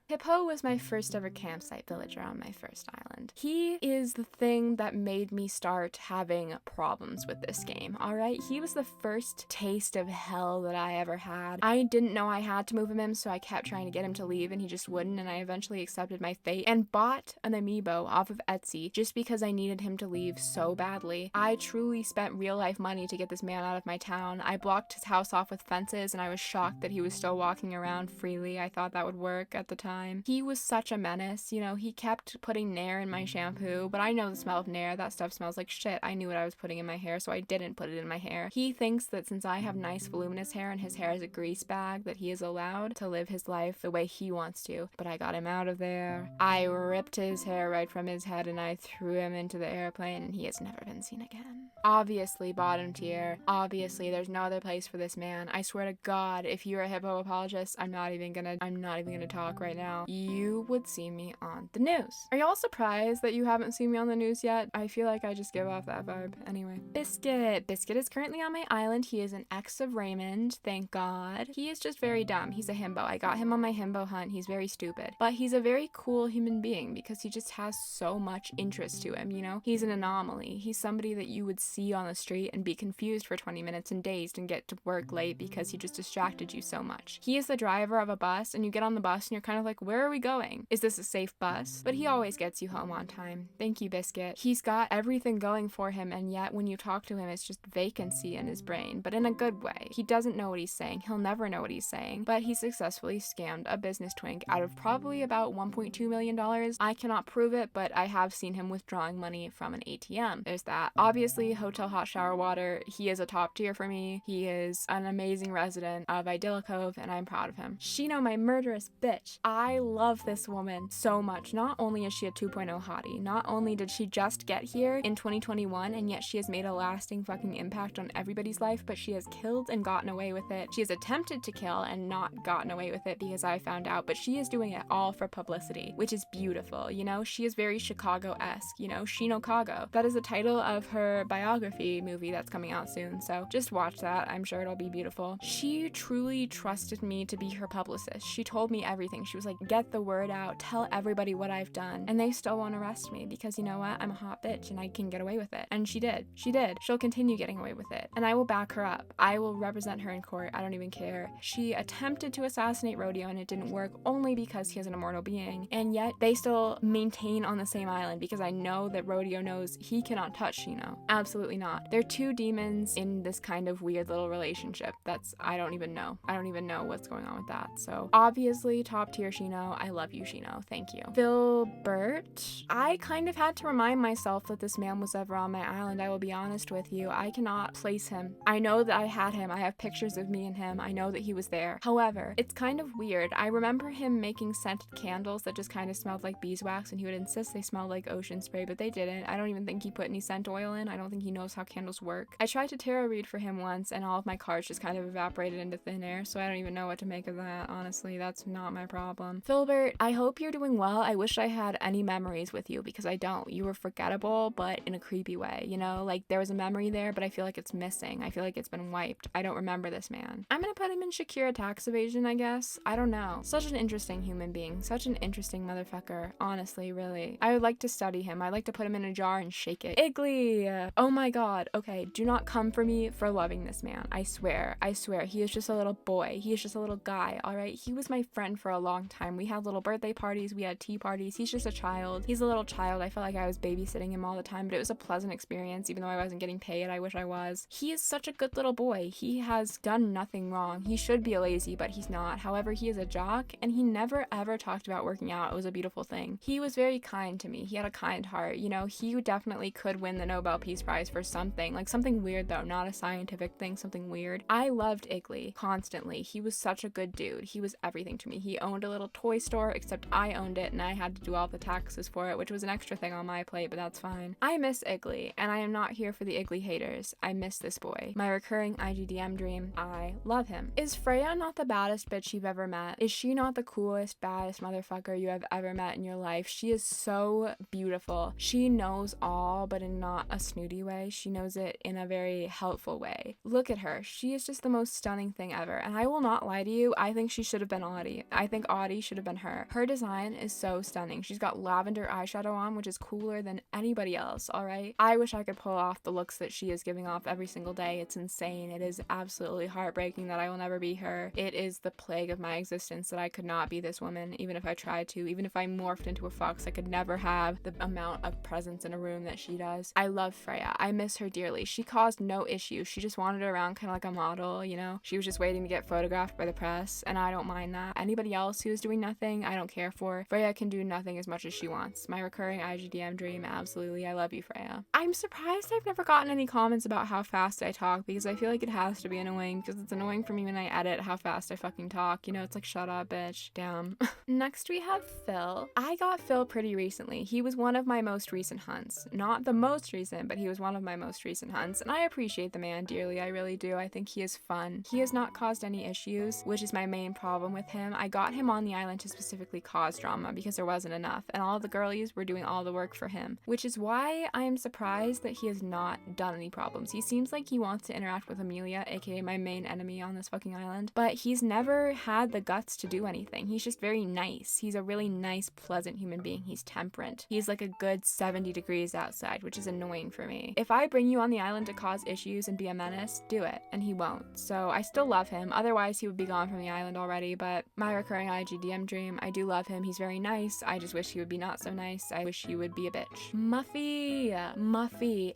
Hippo was my first ever campsite villager on my first island. He is the thing that made me start having problems with this game, alright? He was the first taste of hell that I ever had. I didn't know I had to move him in, so I kept trying to get him to leave and he just wouldn't, and I eventually accepted my fate and bought an amiibo off of Etsy just because I needed him to leave so badly. I truly spent real life money to get this man out of my town. I blocked his house off with fences and I was shocked that he was still walking around freely. I thought that would work at the time. time. He was such a menace, you know, he kept putting Nair in my shampoo, but I know the smell of Nair. That stuff smells like shit. I knew what I was putting in my hair, so I didn't put it in my hair. He thinks that since I have nice voluminous hair and his hair is a grease bag, that he is allowed to live his life the way he wants to, but I got him out of there. I ripped his hair right from his head and I threw him into the airplane, and he has never been seen again. Obviously bottom tier. Obviously there's no other place for this man. I swear to God, if you're a hippo apologist, I'm not even gonna talk right now. You would see me on the news. Are y'all surprised that you haven't seen me on the news yet? I feel like I just give off that vibe. Anyway. Biscuit. Biscuit is currently on my island. He is an ex of Raymond, thank God. He is just very dumb. He's a himbo. I got him on my himbo hunt. He's very stupid. But he's a very cool human being because he just has so much interest to him, you know? He's an anomaly. He's somebody that you would see on the street and be confused for 20 minutes and dazed and get to work late because he just distracted you so much. He is the driver of a bus, and you get on the bus and you're kind of like, where are we going? Is this a safe bus? But he always gets you home on time. Thank you, Biscuit. He's got everything going for him, and yet when you talk to him, it's just vacancy in his brain, but in a good way. He doesn't know what he's saying. He'll never know what he's saying, but he successfully scammed a business twink out of probably about $1.2 million. I cannot prove it, but I have seen him withdrawing money from an ATM. There's that. Obviously, Hotel Hot Shower Water, he is a top tier for me. He is an amazing resident of Idylla Cove, and I'm proud of him. Shino, my murderous bitch. I love this woman so much. Not only is she a 2.0 hottie, not only did she just get here in 2021, and yet she has made a lasting fucking impact on everybody's life, but she has killed and gotten away with it. She has attempted to kill and not gotten away with it because I found out, but she is doing it all for publicity, which is beautiful, you know? She is very Chicago-esque, you know? Shino-Cago. That is the title of her biography movie that's coming out soon, so just watch that. I'm sure it'll be beautiful. She truly trusted me to be her publicist. She told me everything. She was like, get the word out, tell everybody what I've done, and they still won't arrest me because you know what? I'm a hot bitch and I can get away with it. And she did. She did. She'll continue getting away with it. And I will back her up. I will represent her in court. I don't even care. She attempted to assassinate Rodeo and it didn't work only because he is an immortal being. And yet they still maintain on the same island because I know that Rodeo knows he cannot touch Shino. Absolutely not. They're two demons in this kind of weird little relationship. I don't even know. I don't even know what's going on with that. So obviously top tier Shino. I love you, Shino. Thank you. Filbert. I kind of had to remind myself that this man was ever on my island. I will be honest with you. I cannot place him. I know that I had him. I have pictures of me and him. I know that he was there. However, it's kind of weird. I remember him making scented candles that just kind of smelled like beeswax, and he would insist they smelled like ocean spray, but they didn't. I don't even think he put any scent oil in. I don't think he knows how candles work. I tried to tarot read for him once, and all of my cards just kind of evaporated into thin air, so I don't even know what to make of that. Honestly, that's not my problem. Filbert, I hope you're doing well. I wish I had any memories with you because I don't. You were forgettable, but in a creepy way, you know? Like, there was a memory there, but I feel like it's missing. I feel like it's been wiped. I don't remember this man. I'm gonna put him in Shakira tax evasion, I guess. I don't know. Such an interesting human being. Such an interesting motherfucker. Honestly, really. I would like to study him. I'd like to put him in a jar and shake it. Iggly! Oh my god. Okay, do not come for me for loving this man. I swear. I swear. He is just a little boy. He is just a little guy, alright? He was my friend for a long time. We had little birthday parties. We had tea parties. He's just a child. He's a little child. I felt like I was babysitting him all the time, but it was a pleasant experience, even though I wasn't getting paid. I wish I was. He is such a good little boy. He has done nothing wrong. He should be a lazy, but he's not. However, he is a jock, and he never ever talked about working out. It was a beautiful thing. He was very kind to me. He had a kind heart. You know, he definitely could win the Nobel Peace Prize for something. Like something weird though, not a scientific thing, something weird. I loved Iggly constantly. He was such a good dude. He was everything to me. He owned a little toy store, except I owned it and I had to do all the taxes for it, which was an extra thing on my plate, but that's fine. I miss Iggly, and I am not here for the Iggly haters. I miss this boy. My recurring IGDM dream. I love him. Is Freya not the baddest bitch you've ever met? Is she not the coolest, baddest motherfucker you have ever met in your life? She is so beautiful. She knows all, but in not a snooty way. She knows it in a very helpful way. Look at her. She is just the most stunning thing ever. And I will not lie to you, I think she should have been Audie. I think Audie should have been her. Her design is so stunning. She's got lavender eyeshadow on, which is cooler than anybody else, alright? I wish I could pull off the looks that she is giving off every single day. It's insane. It is absolutely heartbreaking that I will never be her. It is the plague of my existence that I could not be this woman, even if I tried to. Even if I morphed into a fox, I could never have the amount of presence in a room that she does. I love Freya. I miss her dearly. She caused no issues. She just wandered around kind of like a model, you know? She was just waiting to get photographed by the press, and I don't mind that. Anybody else who was doing nothing, I don't care for. Freya can do nothing as much as she wants. My recurring IGDM dream, absolutely. I love you, Freya. I'm surprised I've never gotten any comments about how fast I talk, because I feel like it has to be annoying, because it's annoying for me when I edit how fast I fucking talk. You know, it's like, shut up, bitch. Damn. Next we have Phil. I got Phil pretty recently. He was one of my most recent hunts. Not the most recent, but he was one of my most recent hunts, and I appreciate the man dearly. I really do. I think he is fun. He has not caused any issues, which is my main problem with him. I got him on the island to specifically cause drama because there wasn't enough, and all the girlies were doing all the work for him, which is why I am surprised that he has not done any problems. He seems like he wants to interact with Amelia, aka my main enemy on this fucking island, but he's never had the guts to do anything. He's just very nice. He's a really nice, pleasant human being. He's temperate. He's like a good 70 degrees outside, which is annoying for me. If I bring you on the island to cause issues and be a menace, do it, and he won't. So I still love him. Otherwise, he would be gone from the island already, but my recurring IGDM dream, I do love him. He's very nice. I just wish he would be not so nice. I wish he would be a bitch. Muffy.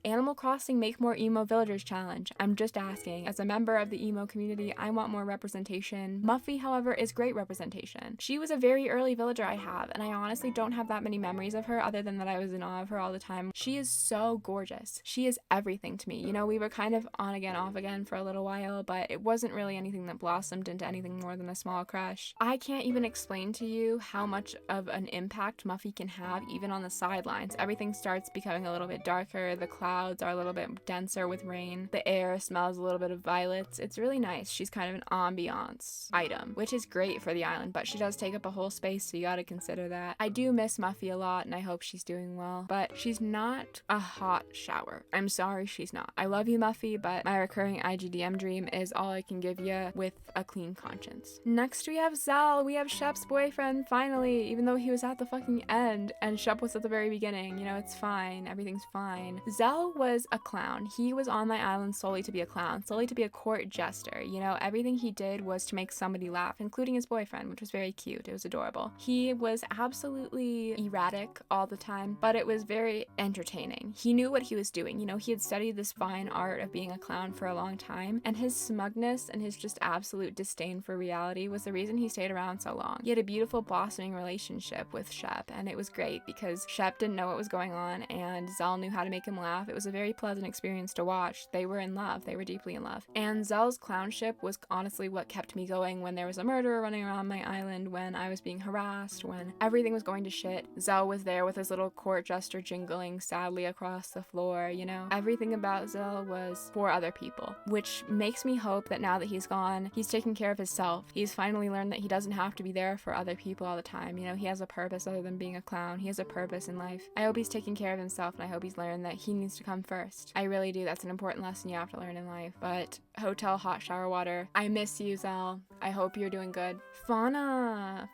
Animal Crossing Make More Emo Villagers Challenge. I'm just asking. As a member of the emo community, I want more representation. Muffy, however, is great representation. She was a very early villager I have, and I honestly don't have that many memories of her other than that I was in awe of her all the time. She is so gorgeous. She is everything to me. You know, we were kind of on again, off again for a little while, but it wasn't really anything that blossomed into anything more than a small crush. I can't even explain to you how much of an impact Muffy can have even on the sidelines. Everything starts becoming a little bit darker, the clouds are a little bit denser with rain, the air smells a little bit of violets. It's really nice. She's kind of an ambiance item, which is great for the island, but she does take up a whole space, so you gotta consider that. I do miss Muffy a lot, and I hope she's doing well, but she's not a hot shower. I'm sorry, she's not. I love you, Muffy, but my recurring IGDM dream is all I can give you with a clean conscience. Next we have Zell. We have Shep's boyfriend, finally, even though he was at the fucking end and Shep was at the very beginning. You know, it's fine. Everything's fine. Zell was a clown. He was on my island solely to be a clown, solely to be a court jester. You know, everything he did was to make somebody laugh, including his boyfriend, which was very cute. It was adorable. He was absolutely erratic all the time, but it was very entertaining. He knew what he was doing. You know, he had studied this fine art of being a clown for a long time, and his smugness and his just absolute disdain for reality was the reason he stayed around so long. He had a beautiful blossoming relationship with Shep, and it was great because Shep didn't know what was going on and Zell knew how to make him laugh. It was a very pleasant experience to watch. They were in love. They were deeply in love. And Zell's clownship was honestly what kept me going when there was a murderer running around my island, when I was being harassed, when everything was going to shit. Zell was there with his little court jester jingling sadly across the floor, you know? Everything about Zell was for other people, which makes me hope that now that he's gone, he's taking care of himself. He's finally learned that he doesn't have to be there for other people all the time. You know, he has a purpose other than being a clown. He has a purpose in life. I hope he's taking care of himself, and I hope he's learned that he needs to come first. I really do. That's an important lesson you have to learn in life. But hotel hot shower water, I miss you, Zell. I hope you're doing good. Fauna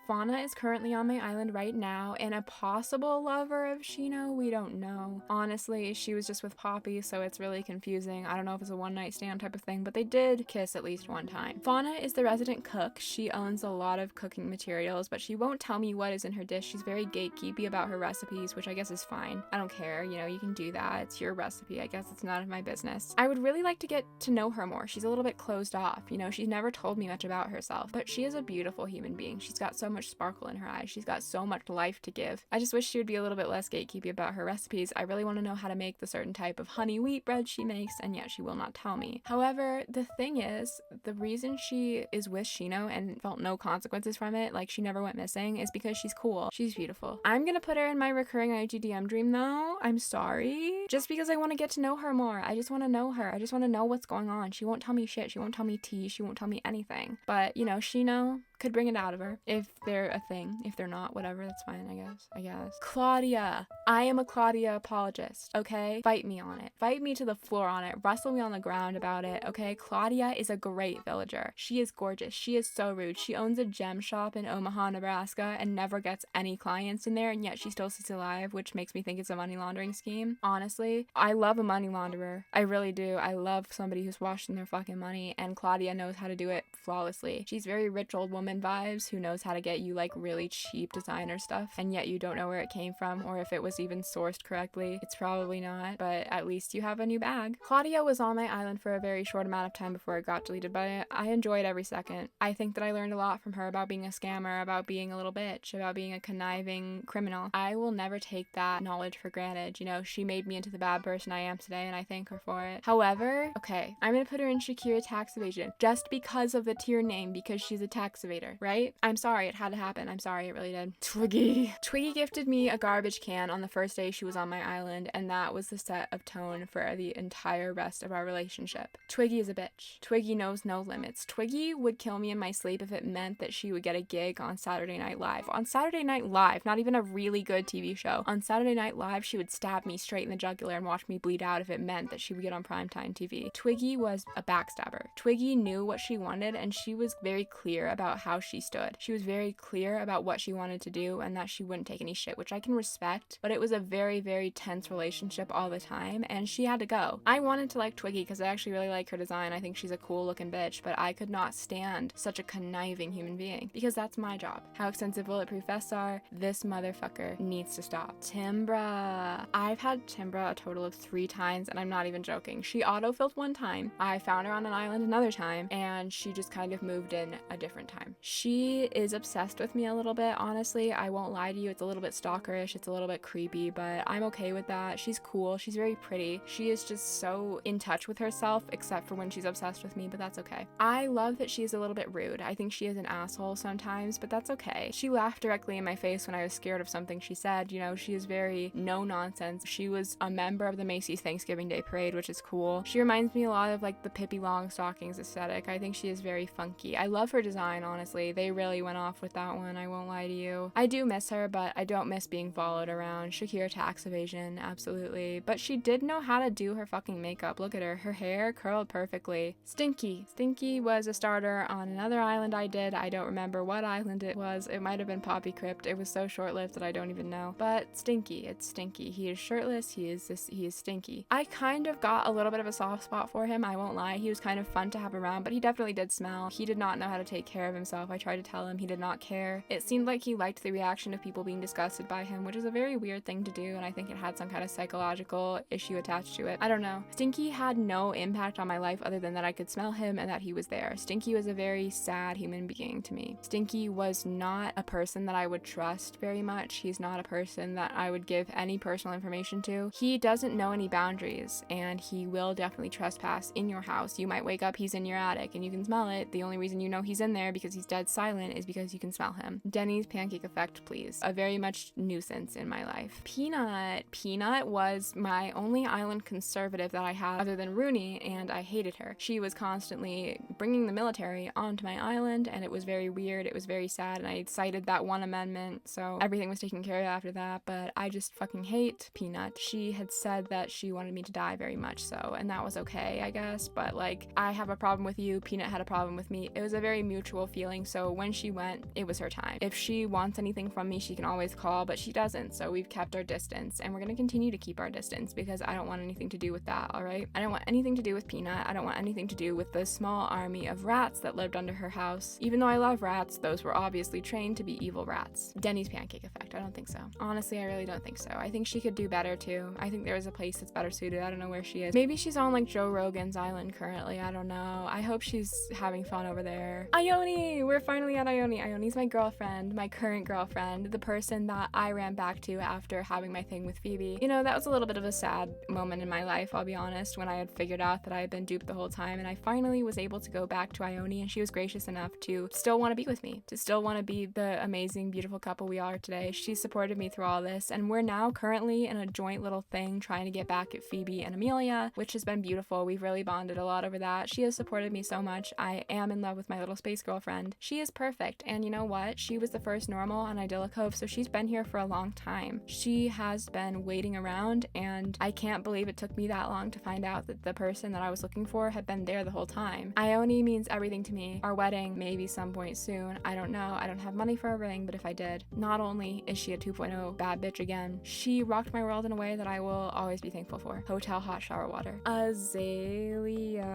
is currently on my island right now, and a possible lover of Shino, we don't know. Honestly, she was just with Papi, so it's really confusing. I don't know if it's a one-night stand type of thing, but they did kiss at least one time. Fauna is the resident cook. She owns a lot of cooking materials, but she won't tell me what is in her dish. She's very gatekeepy about her recipes, which I guess is fine. I don't care, you know, you can do that. It's your recipe. I guess it's none of my business. I would really like to get to know her more. She's a little bit closed off, you know, she's never told me much about herself, but she is a beautiful human being. She's got so much sparkle in her eyes. She's got so much life to give. I just wish she would be a little bit less gatekeepy about her recipes. I really want to know how to make the certain type of honey wheat bread she makes, and yet she will not tell me. However, the thing is, the reason she is with Shino and felt no consequences from it, like she never went missing, is because she's cool. She's beautiful. I'm gonna put her in my recurring IGDM dream though. I'm sorry. Just because I want to get to know her more. I just want to know her. I just want to know what's going on. She won't tell me shit. She won't tell me tea. She won't tell me anything. But, you know, Shino could bring it out of her if they're a thing. If they're not, whatever, that's fine, I guess. Claudia. I am a Claudia apologist, okay? Fight me on it. Fight me to the floor on it. Wrestle me on the ground about it, okay? Claudia is a great villager. She is gorgeous. She is so rude. She owns a gem shop in Omaha, Nebraska, and never gets any clients in there, and yet she still sits alive, which makes me think it's a money laundering scheme. Honestly, I love a money launderer. I really do. I love somebody who's washing their fucking money, and Claudia knows how to do it flawlessly. She's a very rich old woman woman vibes who knows how to get you like really cheap designer stuff, and yet you don't know where it came from or if it was even sourced correctly. It's probably not, but at least you have a new bag. Claudia was on my island for a very short amount of time before it got deleted, but I enjoyed every second. I think that I learned a lot from her about being a scammer, about being a little bitch, about being a conniving criminal. I will never take that knowledge for granted. You know, she made me into the bad person I am today, and I thank her for it. However, okay, I'm gonna put her in Shakira tax evasion just because of the tier name, because she's a tax evader, right? I'm sorry, it had to happen. I'm sorry, it really did. Twiggy gifted me a garbage can on the first day she was on my island, and that was the set of tone for the entire rest of our relationship. Twiggy is a bitch. Twiggy knows no limits. Twiggy would kill me in my sleep if it meant that she would get a gig on Saturday Night Live. On Saturday Night Live, not even a really good TV show. On Saturday Night Live, she would stab me straight in the jugular and watch me bleed out if it meant that she would get on primetime TV. Twiggy was a backstabber. Twiggy knew what she wanted, and she was very clear about how she stood. She was very clear about what she wanted to do and that she wouldn't take any shit, which I can respect, but it was a very, very tense relationship all the time, and she had to go. I wanted to like Twiggy because I actually really like her design. I think she's a cool looking bitch, but I could not stand such a conniving human being because that's my job. How extensive bulletproof vests are, this motherfucker needs to stop. Timbra. I've had Timbra a total of 3 times, and I'm not even joking. She autofilled one time, I found her on an island another time, and she just kind of moved in a different time. She is obsessed with me a little bit, honestly. I won't lie to you, it's a little bit stalkerish, it's a little bit creepy, but I'm okay with that. She's cool, she's very pretty. She is just so in touch with herself, except for when she's obsessed with me, but that's okay. I love that she's a little bit rude. I think she is an asshole sometimes, but that's okay. She laughed directly in my face when I was scared of something she said. You know, she is very no nonsense. She was a member of the Macy's Thanksgiving Day Parade, which is cool. She reminds me a lot of like the Pippi Longstockings aesthetic. I think she is very funky. I love her design, honestly. They really went off with that one, I won't lie to you. I do miss her, but I don't miss being followed around. Shakira tax evasion, absolutely. But she did know how to do her fucking makeup. Look at her. Her hair curled perfectly. Stinky. Stinky was a starter on another island I did. I don't remember what island it was. It might have been Poppy Crypt. It was so short-lived that I don't even know. But Stinky. It's Stinky. He is shirtless. He is Stinky. I kind of got a little bit of a soft spot for him. I won't lie. He was kind of fun to have around, but he definitely did smell. He did not know how to take care of himself. I tried to tell him. He did not care. It seemed like he liked the reaction of people being disgusted by him, which is a very weird thing to do, and I think it had some kind of psychological issue attached to it. I don't know. Stinky had no impact on my life other than that I could smell him and that he was there. Stinky was a very sad human being to me. Stinky was not a person that I would trust very much. He's not a person that I would give any personal information to. He doesn't know any boundaries, and he will definitely trespass in your house. You might wake up, he's in your attic, and you can smell it. The only reason you know he's in there because he's dead silent is because you can smell him. Denny's pancake effect, please. A very much nuisance in my life. Peanut. Peanut was my only island conservative that I had other than Rooney, and I hated her. She was constantly bringing the military onto my island, and it was very weird. It was very sad, and I cited that one amendment, so everything was taken care of after that, but I just fucking hate Peanut. She had said that she wanted me to die very much so, and that was okay, I guess, but like, I have a problem with you, Peanut had a problem with me. It was a very mutual feeling, so when she went, it was her time. If she wants anything from me, she can always call, but she doesn't, so we've kept our distance, and we're gonna continue to keep our distance because I don't want anything to do with that, alright? I don't want anything to do with Peanut. I don't want anything to do with the small army of rats that lived under her house. Even though I love rats, those were obviously trained to be evil rats. Denny's pancake effect, I don't think so. Honestly, I really don't think so. I think she could do better too. I think there is a place that's better suited. I don't know where she is. Maybe she's on like Joe Rogan's island currently. I don't know. I hope she's having fun over there. Ioni! We're finally at Ioni. Ioni's my girlfriend, my current girlfriend, the person that I ran back to after having my thing with Phoebe. You know, that was a little bit of a sad moment in my life, I'll be honest, when I had figured out that I had been duped the whole time, and I finally was able to go back to Ioni, and she was gracious enough to still want to be with me, to still want to be the amazing, beautiful couple we are today. She supported me through all this, and we're now currently in a joint little thing trying to get back at Phoebe and Amelia, which has been beautiful. We've really bonded a lot over that. She has supported me so much. I am in love with my little space girlfriend. She is perfect, and you know what? She was the first normal on Idyllic Cove, so she's been here for a long time. She has been waiting around, and I can't believe it took me that long to find out that the person that I was looking for had been there the whole time. Ioni means everything to me. Our wedding, maybe some point soon. I don't know. I don't have money for a ring, but if I did, not only is she a 2.0 bad bitch again, she rocked my world in a way that I will always be thankful for. Hotel hot shower water. Azalea.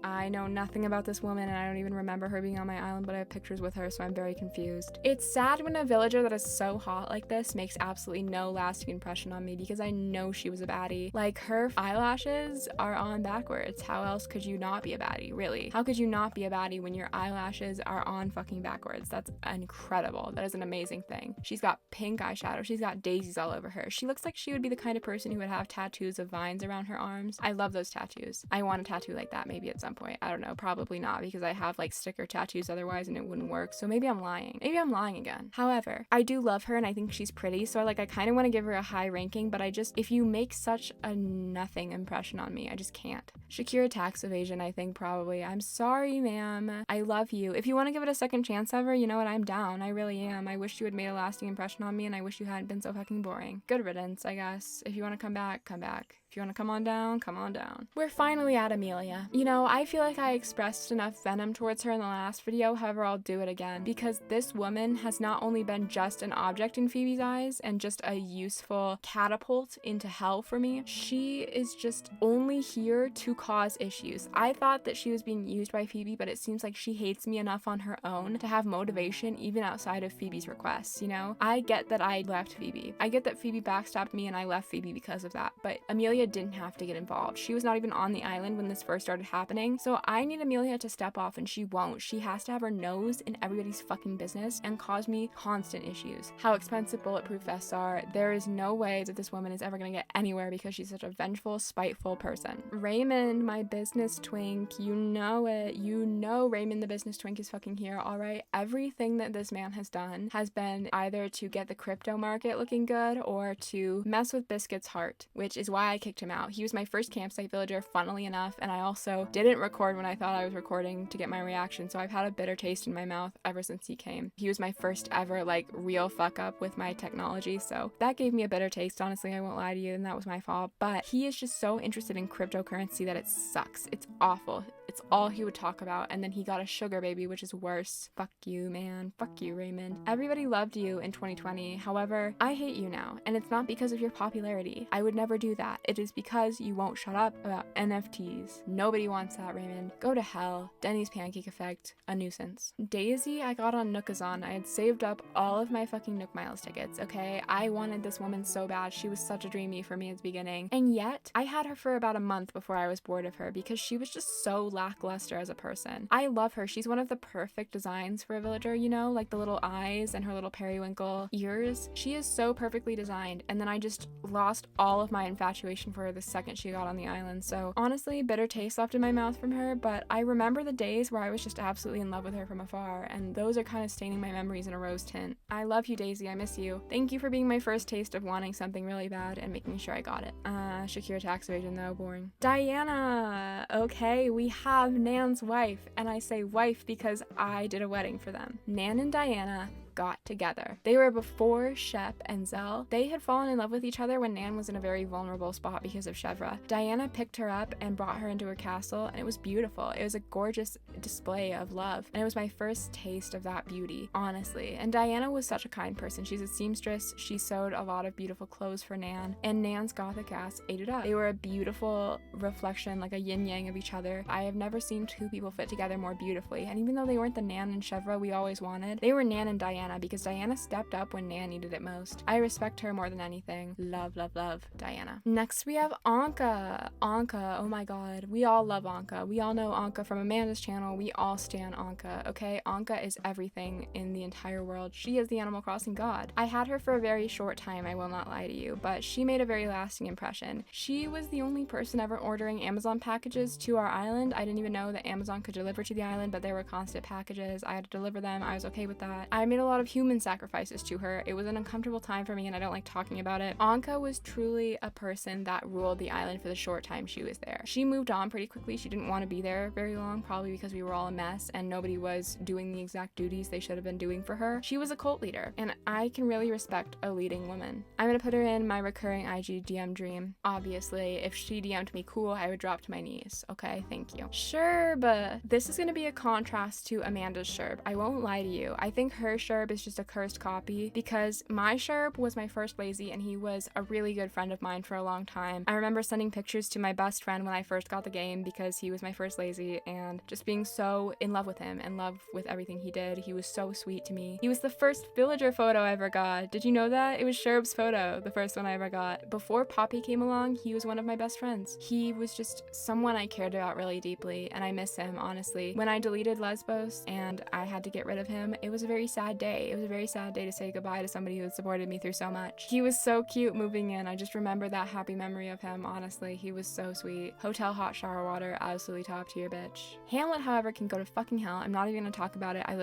I know nothing about this woman, and I don't even remember her being on my island, but I have pictures with her, so I'm very confused. It's sad when a villager that is so hot like this makes absolutely no lasting impression on me, because I know she was a baddie. Like, her eyelashes are on backwards. How else could you not be a baddie, really? How could you not be a baddie when your eyelashes are on fucking backwards? That's incredible. That is an amazing thing. She's got pink eyeshadow. She's got daisies all over her. She looks like she would be the kind of person who would have tattoos of vines around her arms. I love those tattoos. I want a tattoo like that maybe at some point. I don't know, probably not, because I have like sticker tattoos otherwise and it wouldn't work. So maybe I'm lying. Maybe I'm lying again. However, I do love her and I think she's pretty, so I kind of want to give her a high ranking, but if you make such a nothing impression on me, I just can't. Shakira tax evasion, I think probably. I'm sorry, ma'am. I love you. If you want to give it a second chance ever, you know what? I'm down. I really am. I wish you had made a lasting impression on me, and I wish you hadn't been so fucking boring. Good riddance, I guess. If you want to come back, come back. If you want to come on down, come on down. We're finally at Amelia. You know, I feel like I expressed enough venom towards her in the last video, however, I'll do it again, because this woman has not only been just an object in Phoebe's eyes and just a useful catapult into hell for me, she is just only here to cause issues. I thought that she was being used by Phoebe, but it seems like she hates me enough on her own to have motivation even outside of Phoebe's requests, you know? I get that I left Phoebe. I get that Phoebe backstabbed me and I left Phoebe because of that, but Amelia didn't have to get involved. She was not even on the island when this first started happening, so I need Amelia to step off, and she won't. She has to have her nose in everybody's fucking business and cause me constant issues. How expensive bulletproof vests are. There is no way that this woman is ever gonna get anywhere because she's such a vengeful, spiteful person. Raymond, my business twink, you know it. You know Raymond the business twink is fucking here, alright? Everything that this man has done has been either to get the crypto market looking good or to mess with Biscuit's heart, which is why I kicked him out. He was my first campsite villager, funnily enough, and I also didn't record when I thought I was recording to get my reaction, so I've had a bitter taste in my mouth ever since he came. He was my first ever, real fuck up with my technology, so that gave me a bitter taste, honestly, I won't lie to you, and that was my fault, but he is just so interested in cryptocurrency that it sucks. It's awful. It's all he would talk about, and then he got a sugar baby, which is worse. Fuck you, man. Fuck you, Raymond. Everybody loved you in 2020, however, I hate you now, and it's not because of your popularity. I would never do that. It is because you won't shut up about NFTs. Nobody wants that, Raymond. Go to hell. Denny's pancake effect. A nuisance. Daisy, I got on Nookazon. I had saved up all of my fucking Nook Miles tickets, okay? I wanted this woman so bad. She was such a dreamy for me at the beginning. And yet, I had her for about a month before I was bored of her because she was just so lackluster as a person. I love her. She's one of the perfect designs for a villager, you know? Like the little eyes and her little periwinkle ears. She is so perfectly designed, and then I just lost all of my infatuation for her the second she got on the island. So honestly, bitter taste left in my mouth from her, but I remember the days where I was just absolutely in love with her from afar, and those are kind of staining my memories in a rose tint. I love you, Daisy. I miss you. Thank you for being my first taste of wanting something really bad and making sure I got it. Shakira tax evasion though, boring. Diana! Okay, we have Nan's wife, and I say wife because I did a wedding for them. Nan and Diana got together. They were before Shep and Zell. They had fallen in love with each other when Nan was in a very vulnerable spot because of Chevra. Diana picked her up and brought her into her castle, and it was beautiful. It was a gorgeous display of love, and it was my first taste of that beauty, honestly. And Diana was such a kind person. She's a seamstress. She sewed a lot of beautiful clothes for Nan, and Nan's gothic ass ate it up. They were a beautiful reflection, like a yin-yang of each other. I have never seen two people fit together more beautifully, and even though they weren't the Nan and Chevra we always wanted, they were Nan and Diana, because Diana stepped up when Nan needed it most. I respect her more than anything. Love, love, love Diana. Next we have Anka. Anka, oh my god. We all love Anka. We all know Anka from Amanda's channel. We all stan Anka, okay? Anka is everything in the entire world. She is the Animal Crossing god. I had her for a very short time, I will not lie to you, but she made a very lasting impression. She was the only person ever ordering Amazon packages to our island. I didn't even know that Amazon could deliver to the island, but there were constant packages. I had to deliver them. I was okay with that. I made a lot of human sacrifices to her. It was an uncomfortable time for me, and I don't like talking about it. Anka was truly a person that ruled the island for the short time she was there. She moved on pretty quickly. She didn't want to be there very long, probably because we were all a mess and nobody was doing the exact duties they should have been doing for her. She was a cult leader, and I can really respect a leading woman. I'm gonna put her in my recurring IG DM dream. Obviously, if she DM'd me cool, I would drop to my knees. Okay, thank you. Sherb. This is gonna be a contrast to Amanda's Sherb. I won't lie to you. I think her Sherb Sherb is just a cursed copy, because my Sherb was my first lazy and he was a really good friend of mine for a long time. I remember sending pictures to my best friend when I first got the game because he was my first lazy, and just being so in love with him, in love with everything he did. He was so sweet to me. He was the first villager photo I ever got. Did you know that? It was Sherb's photo, the first one I ever got. Before Papi came along, he was one of my best friends. He was just someone I cared about really deeply, and I miss him, honestly. When I deleted Lesbos and I had to get rid of him, it was a very sad day. It was a very sad day to say goodbye to somebody who had supported me through so much. He was so cute moving in. I just remember that happy memory of him, honestly. He was so sweet. Hotel hot shower water, absolutely top tier, bitch. Hamlet, however, can go to fucking hell. I'm not even gonna talk about it. I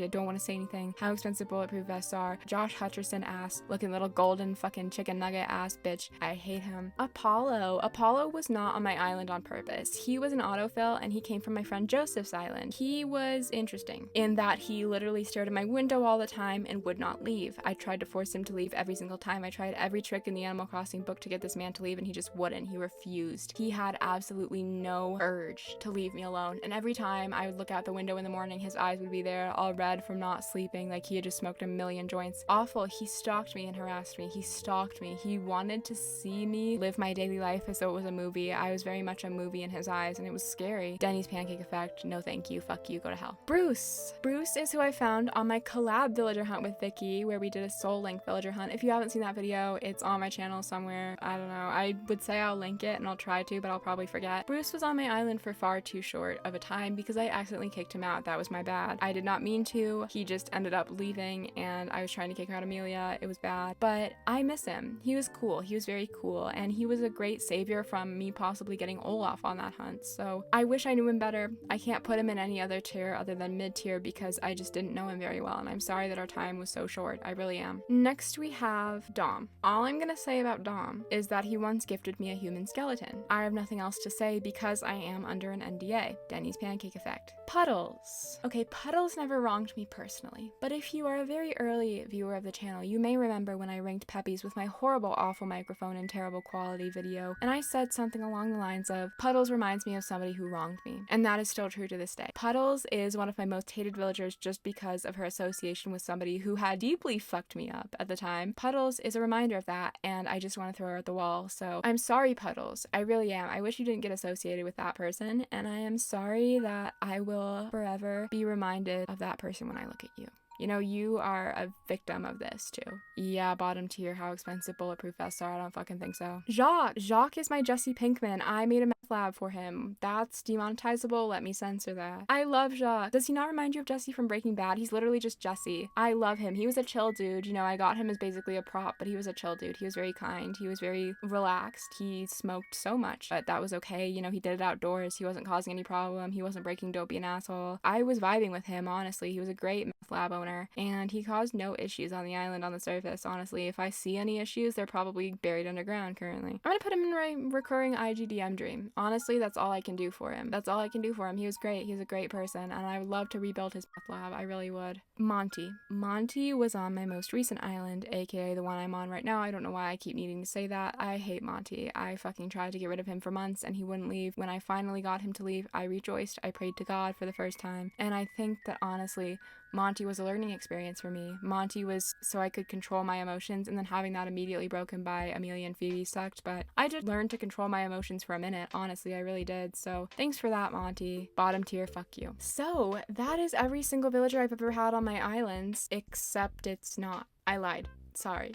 don't want to say anything. How expensive bulletproof vests are. Josh Hutcherson ass, looking little golden fucking chicken nugget ass bitch. I hate him. Apollo was not on my island on purpose. He was an autofill and he came from my friend Joseph's island. He was interesting in that he literally stared at my window all the time and would not leave. I tried to force him to leave every single time. I tried every trick in the Animal Crossing book to get this man to leave and he just wouldn't. He refused. He had absolutely no urge to leave me alone. And every time I would look out the window in the morning, his eyes would be there all red from not sleeping, like he had just smoked a million joints. Awful. He stalked me and harassed me. He stalked me. He wanted to see me live my daily life as though it was a movie. I was very much a movie in his eyes and it was scary. Denny's pancake effect. No thank you. Fuck you. Go to hell. Bruce is who I found on my collab villager hunt with Vicky, where we did a Soul Link villager hunt. If you haven't seen that video, it's on my channel somewhere. I don't know. I would say I'll link it and I'll try to, but I'll probably forget. Bruce was on my island for far too short of a time because I accidentally kicked him out. That was my bad. I did not mean to. He just ended up leaving and I was trying to kick out Amelia. It was bad, but I miss him. He was cool. He was very cool and he was a great savior from me possibly getting Olaf on that hunt. So I wish I knew him better. I can't put him in any other tier other than mid tier because I just didn't know him very well and I'm sorry that our time was so short. I really am. Next we have Dom. All I'm gonna say about Dom is that he once gifted me a human skeleton. I have nothing else to say because I am under an NDA. Denny's pancake effect. Puddles. Okay, Puddles never wronged me personally, but if you are a very early viewer of the channel, you may remember when I ranked Peppies with my horrible, awful microphone and terrible quality video, and I said something along the lines of, Puddles reminds me of somebody who wronged me, and that is still true to this day. Puddles is one of my most hated villagers just because of her association with somebody who had deeply fucked me up at the time. Puddles is a reminder of that, and I just want to throw her at the wall, so I'm sorry, Puddles. I really am. I wish you didn't get associated with that person, and I am sorry that I will forever be reminded of that person when I look at you. You know, you are a victim of this too. Yeah, bottom tier, how expensive bulletproof vests are. I don't fucking think so. Jacques is my Jesse Pinkman. I made a meth lab for him. That's demonetizable. Let me censor that. I love Jacques. Does he not remind you of Jesse from Breaking Bad? He's literally just Jesse. I love him. He was a chill dude. You know, I got him as basically a prop, but he was a chill dude. He was very kind. He was very relaxed. He smoked so much, but that was okay. You know, he did it outdoors. He wasn't causing any problem. He wasn't breaking dope, be an asshole. I was vibing with him, honestly. He was a great meth lab owner. And he caused no issues on the island on the surface, honestly. If I see any issues, they're probably buried underground currently. I'm gonna put him in my recurring IGDM dream. Honestly, that's all I can do for him. That's all I can do for him. He was great. He was a great person, and I would love to rebuild his lab. I really would. Monty was on my most recent island, aka the one I'm on right now. I don't know why I keep needing to say that. I hate Monty. I fucking tried to get rid of him for months, and he wouldn't leave. When I finally got him to leave, I rejoiced. I prayed to God for the first time, and I think that honestly, Monty was a learning experience for me. Monty was so I could control my emotions, and then having that immediately broken by Amelia and Phoebe sucked, but I did learn to control my emotions for a minute. Honestly, I really did. So thanks for that, Monty. Bottom tier, fuck you. So that is every single villager I've ever had on my islands, except it's not. I lied. Sorry.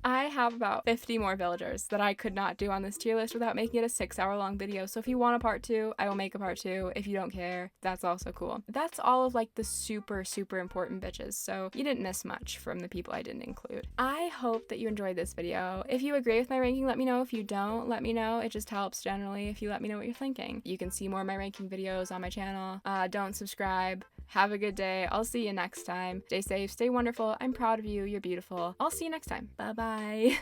I have about 50 more villagers that I could not do on this tier list without making it a 6-hour-long video. So if you want a part 2, I will make a part 2. If you don't care, that's also cool. That's all of like the super, super important bitches. So you didn't miss much from the people I didn't include. I hope that you enjoyed this video. If you agree with my ranking, let me know. If you don't, let me know. It just helps generally if you let me know what you're thinking. You can see more of my ranking videos on my channel. Don't subscribe. Have a good day. I'll see you next time. Stay safe, stay wonderful. I'm proud of you. You're beautiful. I'll see you next time. Bye-bye.